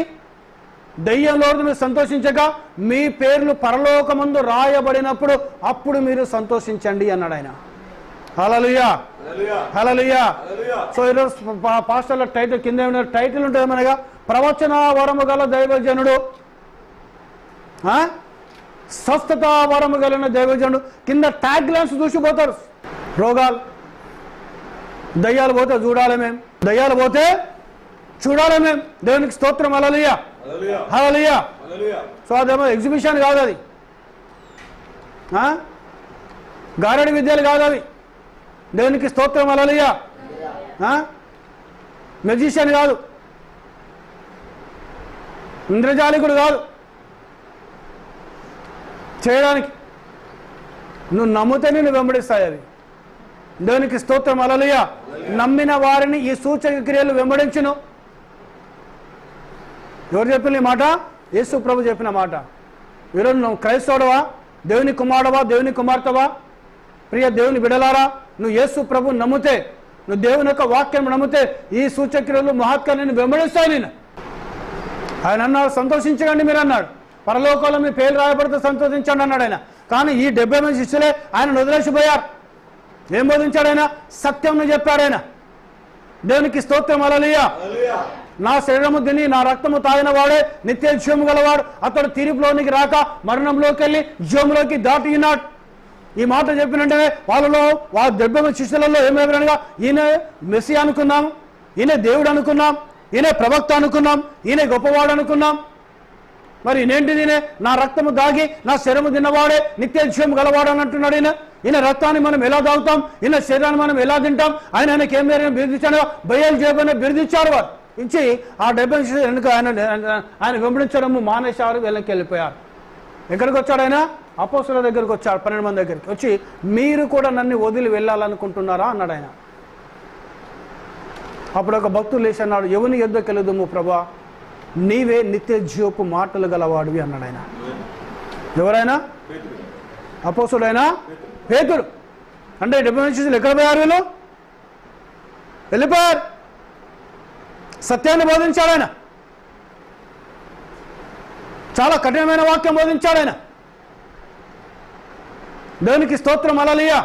దయ్యం లోబోతే మీరు సంతోషించక మీ పేర్లు పరలోకమందు రాయబడినప్పుడు అప్పుడు మీరు సంతోషించండి అన్నాడు ఆయన. హల్లెలూయా, హల్లెలూయా. సో ఈరోజు పాస్టర్ల టైటిల్ కింద ఏమైనా టైటిల్ ఉంటుంది మనగా, ప్రవచన వరము గల దైవజనుడు, స్వస్థత వరము కలిగిన దైవజనుడు. కింద ట్యాగ్ లైన్స్ చూసిపోతారు. రోగాలు, దయ్యాలు పోతే చూడాలి మేము, దయ్యాలు పోతే చూడాలి మేము. దేవునికి స్తోత్రం. హల్లెలూయా, హల్లెలూయా. సో అదేమో ఎగ్జిబిషన్ కాదు, అది గారడి విద్యలు కాదు అవి. దేవునికి స్తోత్రం. హల్లెలూయా. మెజిషియన్ కాదు, ఇంద్రజాలికుడు కాదు. చేయడానికి నువ్వు నమ్మితే నిన్ను వెంబడిస్తాయి అవి. దేవునికి స్తోత్రం. హల్లెలూయా. నమ్మిన వారిని ఈ సూచక క్రియలు వెంబడించును. ఎవరు చెప్పిన ఈ మాట? యేసు ప్రభు చెప్పిన మాట. ఈరోజు నువ్వు క్రైస్తవుడవా, దేవుని కుమారుడవా, దేవుని కుమార్తెవా, ప్రియ దేవుని బిడలారా, నువ్వు యేసు ప్రభు నమ్మితే, నువ్వు దేవుని యొక్క వాక్యం నమ్మితే ఈ సూచక క్రియలు మహత్కార్యాన్ని వెంబడిస్తాయి. నేను ఆయన అన్నాడు, సంతోషించకండి మీరు అన్నాడు. పరలోకంలో మీ పేరు రాయబడితే సంతోషించండి అన్నాడు ఆయన. కానీ ఈ 70 మంది శిష్యులే ఆయన వదిలేసిపోయారు. ఏం బోధించాడు ఆయన? సత్యంను చెప్పాడు ఆయన. దేవునికి స్తోత్రం. హల్లెలూయా. నా శరీరము తిని నా రక్తము తాగిన వాడే నిత్య జీవము గలవాడు, అతడు తీర్పులోనికి రాక మరణంలోకి వెళ్ళి జీవంలోకి దాటి ఉన్నాడు. ఈ మాట చెప్పినంటే వాళ్ళ 70 మంది శిష్యులలో ఏమేమనగా, ఈయన మెస్సీ అనుకున్నాం, ఈయన దేవుడు అనుకున్నాం, ఈయన ప్రవక్త అనుకున్నాం, ఈయన గొప్పవాడు అనుకున్నాం. మరి నేంటి దీనే నా రక్తము దాగి నా శరీరము తిన్నవాడే నిత్య జీవం గలవాడు అని అంటున్నాడు. ఈయన రక్తాన్ని మనం ఎలా దాగుతాం, ఈయన శరీరాన్ని మనం ఎలా తింటాం? ఆయనకి ఏం బిరుదించాడు? బయలు చేయబడిన బిరుదిచ్చారు వారు ఇచ్చి. ఆ 70 వెనుక ఆయన వెంబడించడము మానేశారు, వెళ్ళకి వెళ్ళిపోయారు. ఎక్కడికి వచ్చాడు ఆయన? అపోస్తుల దగ్గరికి వచ్చాడు. 12 మంది దగ్గరికి వచ్చి, మీరు కూడా నన్ను వదిలి వెళ్ళాలనుకుంటున్నారా అన్నాడు ఆయన. అప్పుడు ఒక భక్తులు లేచి అన్నాడు, ఎవని యుద్ధకు వెళుదుము ప్రభా, నీవే నిత్య జీవపు మాటలు గలవాడివి అన్నాడు ఆయన. ఎవరైనా? అపోస్తుడైనా పేతురు. అంటే 70 మంది ఎక్కడ పోయారు? వీళ్ళు వెళ్ళిపోయారు. సత్యాన్ని బోధించాడు ఆయన. చాలా కఠినమైన వాక్యం బోధించాడు ఆయన. దేవునికి స్తోత్రం. హల్లెలూయా.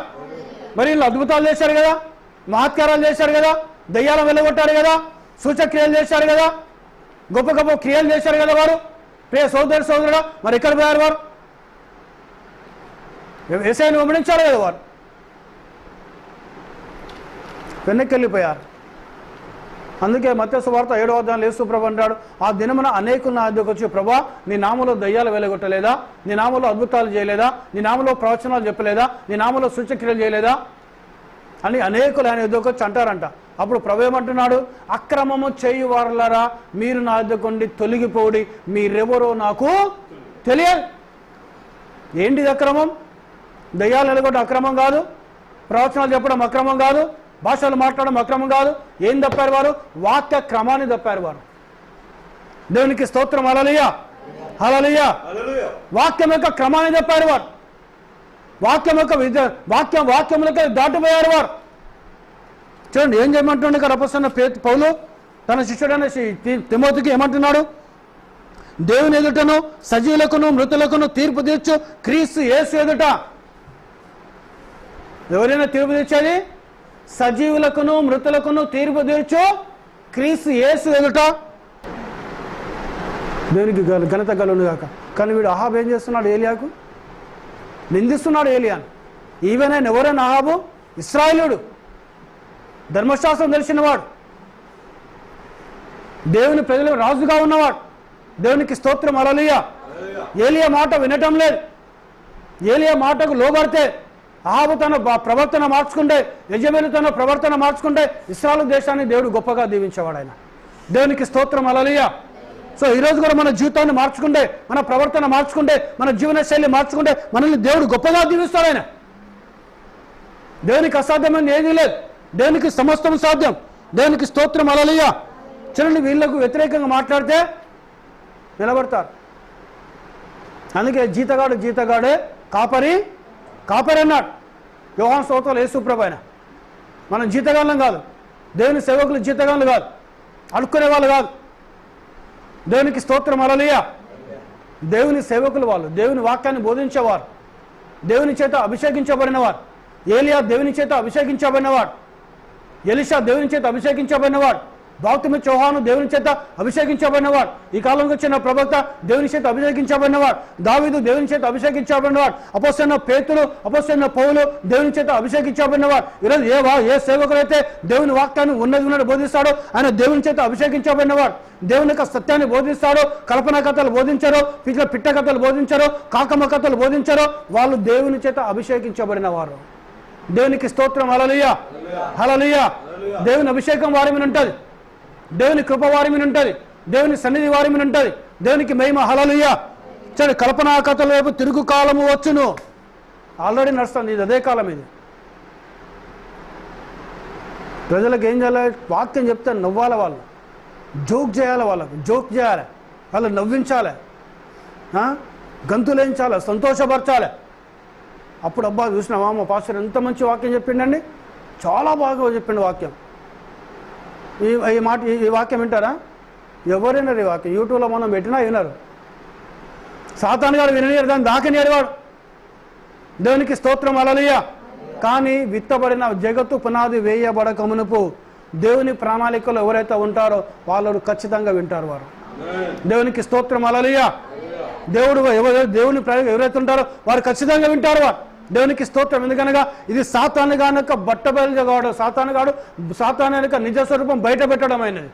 మరి వీళ్ళు అద్భుతాలు చేశారు కదా, మహత్కారాలు చేశారు కదా, దయ్యాలు వెళ్ళగొట్టారు కదా, సూచక్రియలు చేశారు కదా, గొప్ప గొప్ప క్రియలు చేశారు కదా వారు. ప్రియ సోదరుడా, మరి ఎక్కడ పోయారు వారు? యేసయ్యను వెంబడించారు కదా వారు, వెనక్కి వెళ్ళిపోయారు. అందుకే మత్తయి సువార్త 7వ అధ్యాయంలో యేసు ప్రభు అంటాడు, ఆ దినమున అనేకులు నా దగ్గరకు వచ్చి, ప్రభా నీ నామములో దయ్యాలు వెలగొట్టలేదా, నీ నామములో అద్భుతాలు చేయలేదా, నీ నామములో ప్రవచనాలు చెప్పలేదా, నీ నామములో సూచక్రియలు చేయలేదా అని అనేకులు ఆయన దగ్గరకు వచ్చి అంటారంట. అప్పుడు ప్రభు ఏమంటున్నాడు? అక్రమము చేయువారులారా, మీరు నా దగ్గరుండి తొలగిపోడి, మీరెవరో నాకు తెలియదు. ఏంటిది అక్రమం? దయ్యాలు వెలగొట్టడం అక్రమం కాదు, ప్రవచనాలు చెప్పడం అక్రమం కాదు, భాషలు మాట్లాడడం అక్రమం కాదు. ఏం తప్పారు వారు? వాక్య క్రమాన్ని తప్పారు వారు. దేవునికి స్తోత్రం. హల్లెలూయా, హల్లెలూయా. వాక్యం యొక్క క్రమాన్ని తప్పారు వారు. వాక్యం యొక్క వాక్యములకే దాటిపోయారు వారు. చూడండి ఏం చేయమంటుండే ఇక్కడ అపొస్తలుడైన పౌలు తన శిష్యుడైన తిమోతికి ఏమంటున్నాడు? దేవుని ఎదుటను సజీవులకును మృతులకును తీర్పు తీర్చు క్రీస్తు యేసు ఎదుట. ఎవరైనా తీర్పు తీర్చేది? సజీవులకును మృతులకును తీర్పు తీర్చు క్రీస్తు యేసు ఎదుట. దేవునికి ఘనత కలుగును గాక. కానీ వీడు అహాబ్ ఏం చేస్తున్నాడు? ఏలియాకు నిందిస్తున్నాడు ఏలియాను. ఈవెన్ ఆయన ఎవరైనా అహాబు ఇశ్రాయేలుడు, ధర్మశాస్త్రం తెలిసినవాడు, దేవుని ప్రజలకు రాజుగా ఉన్నవాడు. దేవునికి స్తోత్రం. హల్లెలూయా. ఏలియా మాట వినటం లేదు. ఏలియా మాటకు లోబడితే, అహాబు తన ప్రవర్తన మార్చుకుంటే, యెజెబెలు తన ప్రవర్తన మార్చుకుంటే ఇశ్రాయేలు దేశాన్ని దేవుడు గొప్పగా దీవించేవాడు ఆయన. దేవునికి స్తోత్రం. హల్లెలూయా. సో ఈరోజు కూడా మన జీవితాన్ని మార్చుకుంటే, మన ప్రవర్తన మార్చుకుంటే, మన జీవన శైలి మార్చుకుంటే మనల్ని దేవుడు గొప్పగా దీవిస్తాడు ఆయన. దేవునికి అసాధ్యమైనది ఏదీ లేదు. దేవునికి సమస్తం సాధ్యం. దేవునికి స్తోత్రం. హల్లెలూయా. చూడండి, వీళ్ళకు వ్యతిరేకంగా మాట్లాడితే నిలబడతారు. అందుకే జీతగాడే కాపరి అన్నాడు. యోహాను స్తోత్రాలు యేసు ప్రభు ఆయన. మనం జీతగాళ్ళం కాదు, దేవుని సేవకులు జీతగాళ్ళు కాదు, అడుక్కునే వాళ్ళు కాదు. దేవునికి స్తోత్రం హల్లెలూయా. దేవుని సేవకులు వాళ్ళు, దేవుని వాక్యాన్ని బోధించేవారు, దేవుని చేత అభిషేకించబడినవారు. ఏలియా దేవుని చేత అభిషేకించబడినవాడు, ఎలీషా దేవుని చేత అభిషేకించబడినవాడు, బాప్తిస్మా యోహాను దేవుని చేత అభిషేకించబడినవాడు, ఈ కాలంలో వచ్చిన ప్రవక్త దేవుని చేత అభిషేకించబడినవాడు, దావీదు దేవుని చేత అభిషేకించబడినవాడు, అపోస్తలుడైన పేతురు, అపోస్తలుడైన పౌలు దేవుని చేత అభిషేకించబడినవాడు. ఈరోజు ఏ సేవకుడైతే దేవుని వాక్యాన్ని ఉన్నది బోధిస్తాడో ఆయన దేవుని చేత అభిషేకించబడినవాడు. దేవుని యొక్క సత్యాన్ని బోధిస్తాడో, కల్పన కథలు బోధించారో, పిట్ట కథలు బోధించారో, కాకమ్మ కథలు బోధించారో వాళ్ళు దేవుని చేత అభిషేకించబడిన వారు. దేవునికి స్తోత్రం హల్లెలూయా, హల్లెలూయా. దేవుని అభిషేకం వారి మీద ఉంటుంది, దేవుని కృప వారి మీద ఉంటుంది, దేవుని సన్నిధి వారి మీద ఉంటుంది. దేవునికి మహిమ హల్లెలూయా. సరే, కల్పనా కథల వైపు తిరుగు కాలము వచ్చును. ఆల్రెడీ నడుస్తుంది, ఇది అదే కాలం. ఇది ప్రజలకు ఏం చేయాలి? వాక్యం చెప్తే నవ్వాలి, వాళ్ళు జోక్ చేయాలి, వాళ్ళకు జోక్ చేయాలి, వాళ్ళు నవ్వించాలి, గంతులేంచాలి, సంతోషపరచాలి. అప్పుడు అబ్బా చూసినావా మా పాస్టర్ ఎంత మంచి వాక్యం చెప్పిండండి, చాలా బాగా చెప్పిండు వాక్యం. ఈ వాక్యం వింటారా? ఎవరైనారు ఈ వాక్యం? యూట్యూబ్లో మనం పెట్టినా వినరు. సాతాను గారు వినలేరు, దాన్ని దాకనేరు వాడు. దేవునికి స్తోత్రం హల్లెలూయా. కానీ విత్తబడిన జగత్తు పునాది వేయబడక మునుపు దేవుని ప్రణాళికలో ఎవరైతే ఉంటారో వాళ్ళు ఖచ్చితంగా వింటారు. వారు దేవునికి స్తోత్రం హల్లెలూయా. దేవుని ఎవరైతే ఉంటారో వారు ఖచ్చితంగా వింటారు. వారు దేవునికి స్తోత్రం. ఎందుకనగా ఇది సాతాను గానక బట్టబయలుగాడు, సాతాను యొక్క నిజ స్వరూపం బయట పెట్టడం అయినది.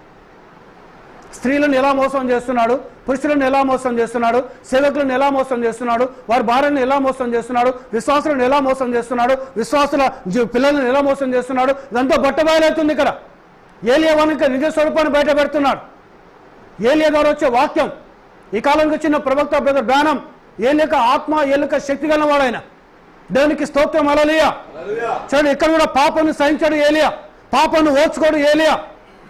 స్త్రీలను ఎలా మోసం చేస్తున్నాడు, పురుషులను ఎలా మోసం చేస్తున్నాడు, సేవకులను ఎలా మోసం చేస్తున్నాడు, వారి భార్యను ఎలా మోసం చేస్తున్నాడు, విశ్వాసులను ఎలా మోసం చేస్తున్నాడు, విశ్వాసుల పిల్లలను ఎలా మోసం చేస్తున్నాడు, ఇదంతా బట్టబయలవుతుంది. ఇక్కడ ఏలియా వానికి నిజ స్వరూపాన్ని బయట పెడుతున్నాడు. ఏలియా గారు వచ్చే వాక్యం, ఈ కాలంకి వచ్చిన ప్రవక్త బ్రదర్ బ్రానమ్ ఏలియా ఆత్మ, ఏలియా శక్తి గల వాడైన. దేవునికి స్తోత్రం హల్లెలూయా. చూడండి, ఇక్కడ కూడా పాపను సహించాడు ఏలియా, పాపను ఓర్చుకోడు ఏలియా.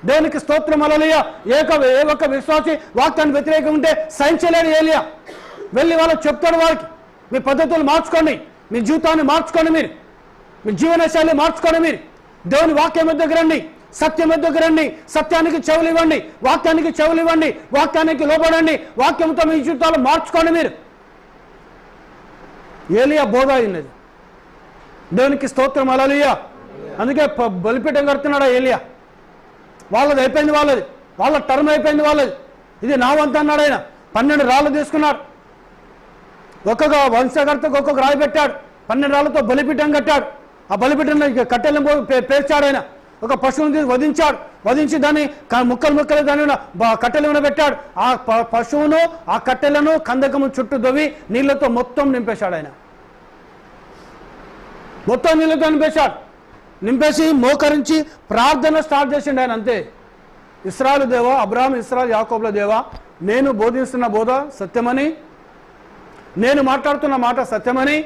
దేవునికి స్తోత్రం హల్లెలూయా. ఏ ఒక్క విశ్వాసి వాక్యాన్ని వ్యతిరేకంగా ఉంటే సహించలేడు ఏలియా. వెళ్ళి వాళ్ళకి చెప్తాడు, వారికి మీ పద్ధతులు మార్చుకోండి, మీ జీవితాన్ని మార్చుకోండి, మీ జీవన శైలి మార్చుకోండి, మీరు దేవుని వాక్యం దగ్గర రండి, సత్యం దగ్గర రండి, సత్యానికి చెవులు ఇవ్వండి, వాక్యానికి చెవులు ఇవ్వండి, వాక్యానికి లోబడండి, వాక్యంతో మీ జీవితాలు మార్చుకోండి. మీరు ఏలియా బోధ అయినది. దేవునికి స్తోత్రం హల్లెలూయా. అందుకే బలిపీఠం కడుతున్నాడు ఏలియా. వాళ్ళది అయిపోయింది, వాళ్ళ టర్మ్ అయిపోయింది వాళ్ళది. ఇది నా వంతు అన్నాడు ఆయన. 12 రాళ్ళు తీసుకున్నాడు, ఒక్కొక్క వంశకర్తకు ఒక్కొక్క రాయి పెట్టాడు, 12 రాళ్ళతో బలిపీఠం కట్టాడు. ఆ బలిపీఠంలో కట్టెలను పేర్చాడు ఆయన. ఒక పశువుని వధించాడు, వధించి దాన్ని ముక్కలు దాని కట్టెల మీద పెట్టాడు. ఆ పశువును ఆ కట్టెలను కందకము చుట్టూ దొవి నీళ్లతో మొత్తం నింపేశాడు ఆయన. మొత్తం నీళ్లతో నింపేసి మోకరించి ప్రార్థన స్టార్ట్ చేసిండు ఆయన. అంతే. ఇశ్రాయేలు దేవా, అబ్రహాం ఇశ్రాయేలు యాకోబుల దేవా, నేను బోధిస్తున్న బోధ సత్యమని, నేను మాట్లాడుతున్న మాట సత్యమని,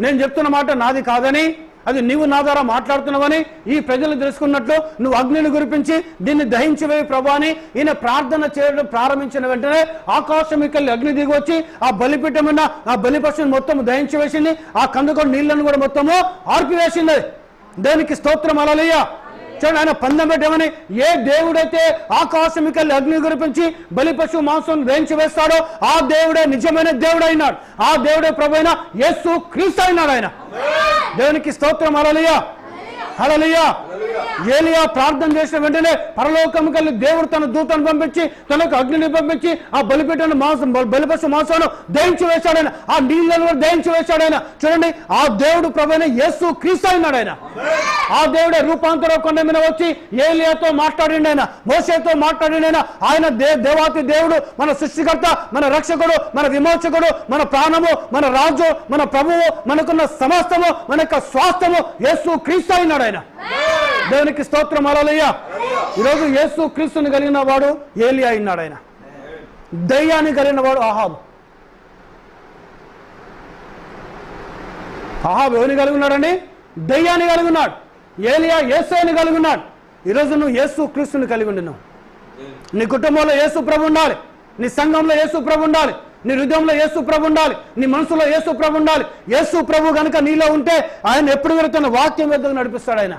నేను చెప్తున్న మాట నాది కాదని, అది నీవు నా ద్వారా మాట్లాడుతున్నావని ఈ ప్రజలు తెలుసుకున్నట్లు నువ్వు అగ్నిని కురిపించి దీన్ని దహించివేయి ప్రభా అని ఈయన ప్రార్థన చేయడం ప్రారంభించిన వెంటనే ఆకాశం ఇక్కడ అగ్ని దిగి వచ్చి ఆ బలిపీఠమైన ఆ బలిపశువుని మొత్తం దహించి వేసింది. ఆ కందుకొని నీళ్లను కూడా మొత్తము ఆర్పివేసింది. దేవునికి స్తోత్రం హల్లెలూయా. చూడండి, ఆయన పందెం పెట్టమని ఏ దేవుడైతే ఆకాశమికెళ్ళి అగ్ని కురిపించి బలి పశువు మాంసం దహించి వేస్తాడో ఆ దేవుడే నిజమైన దేవుడు అయినాడు. ఆ దేవుడే ప్రభువైన యేసు క్రీస్తు అయినాడు ఆయన. దేవునికి స్తోత్రం హల్లెలూయా, హల్లెలూయా. ఏలియా ప్రార్థన చేసిన వెంటనే పరలోకంకెళ్ళి దేవుడు తన దూతను పంపించి తనకు అగ్నిని పంపించి ఆ బలిపీఠను బలిపశు మాంసాన్ని దహించి వేశాడైనా, ఆ నీళ్లను కూడా దహించి వేశాడైనా. చూడండి, ఆ దేవుడు ప్రభువైన యేసు క్రీస్తు అయినాడు ఆయన. ఆ దేవుడే రూపాంతర కొండ మీద వచ్చి ఏలియాతో మాట్లాడిండు ఆయన, మోషేతో మాట్లాడిండు ఆయన. ఆయన దేవాతి దేవుడు, మన సృష్టికర్త, మన రక్షకుడు, మన విమోచకుడు, మన ప్రాణము, మన రాజు, మన ప్రభువు, మనకున్న సమస్తము, మన యొక్క స్వాస్థ్యము యేసు క్రీస్తు అయినాడు ఆయన. దేవునికి స్తోత్రం హల్లెలూయా. ఈరోజు యేసు క్రీస్తుని కలిగిన వాడు ఏలియా అయినాడు ఆయన. దయ్యాన్ని కలిగిన వాడు అహాబు. అహాబు ఎవరిని కలిగి ఉన్నాడండి? దయ్యాన్ని కలిగి ఉన్నాడు. ఏలియా యేసుని కలిగి ఉన్నాడు. ఈరోజు నువ్వు యేసు క్రీస్తుని కలిగి ఉండినావు. నీ కుటుంబంలో యేసు ప్రభు ఉండాలి, నీ సంఘంలో యేసు ప్రభు ఉండాలి, నీ హృదయంలో యేసు ప్రభు ఉండాలి, నీ మనసులో యేసు ప్రభు ఉండాలి. యేసు ప్రభు కనుక నీలో ఉంటే ఆయన ఎప్పుడు వెళుతున్న వాక్యం ఎద్దకు నడిపిస్తాడు. ఆయన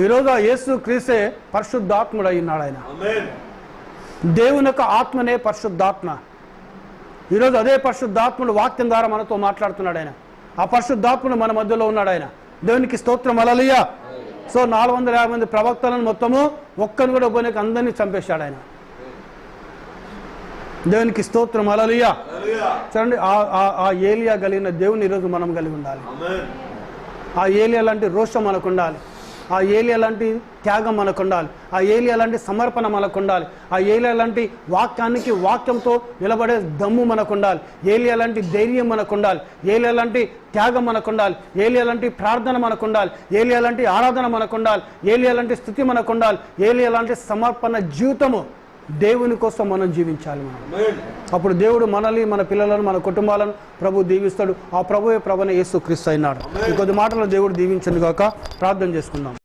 ఈరోజు ఆ యేసు క్రీస్తే పరిశుద్ధాత్ముడు అయినాడు. ఆయన దేవుని యొక్క ఆత్మనే పరిశుద్ధాత్మ. ఈరోజు అదే పరిశుద్ధాత్ముడు వాక్యం ద్వారా మనతో మాట్లాడుతున్నాడు. ఆయన ఆ పరిశుద్ధాత్ముడు మన మధ్యలో ఉన్నాడు. ఆయన దేవునికి స్తోత్రం, హల్లెలూయా. సో 450 మంది ప్రవక్తలను మొత్తము ఒక్కను కూడా పోనీకి అందరినీ చంపేశాడు ఆయన. దేవునికి స్తోత్రం, హల్లెలూయా. చూడండి, ఆ ఏలియా కలిగిన దేవుని ఈరోజు మనం కలిగి ఉండాలి. ఆ ఏలియా లాంటి రోషం మనకు ఉండాలి. ఆ ఏలియా లాంటి త్యాగం మనకు ఉండాలి. ఆ ఏలియా లాంటి సమర్పణ మనకు ఉండాలి. ఆ ఏలియా లాంటి వాక్యానికి వాక్యంతో నిలబడే దమ్ము మనకు ఉండాలి. ఏలియా లాంటి ధైర్యం మనకు ఉండాలి. ఏలియా లాంటి త్యాగం మనకు ఉండాలి. ఏలియా లాంటి ప్రార్థన మనకు ఉండాలి. ఏలియా లాంటి ఆరాధన మనకు ఉండాలి. ఏలియా లాంటి స్థుతి మనకు ఉండాలి. ఏలియా లాంటి సమర్పణ జీవితము దేవుని కోసం మనం జీవించాలి. మనం అప్పుడు దేవుడు మనల్ని, మన పిల్లలను, మన కుటుంబాలను ప్రభు దీవిస్తాడు. ఆ ప్రభువే ప్రభువైన యేసు క్రీస్తు అయినాడు. ఈ కొద్ది మాటలు దేవుడు దీవించను గాక. ప్రార్థన చేసుకుందాం.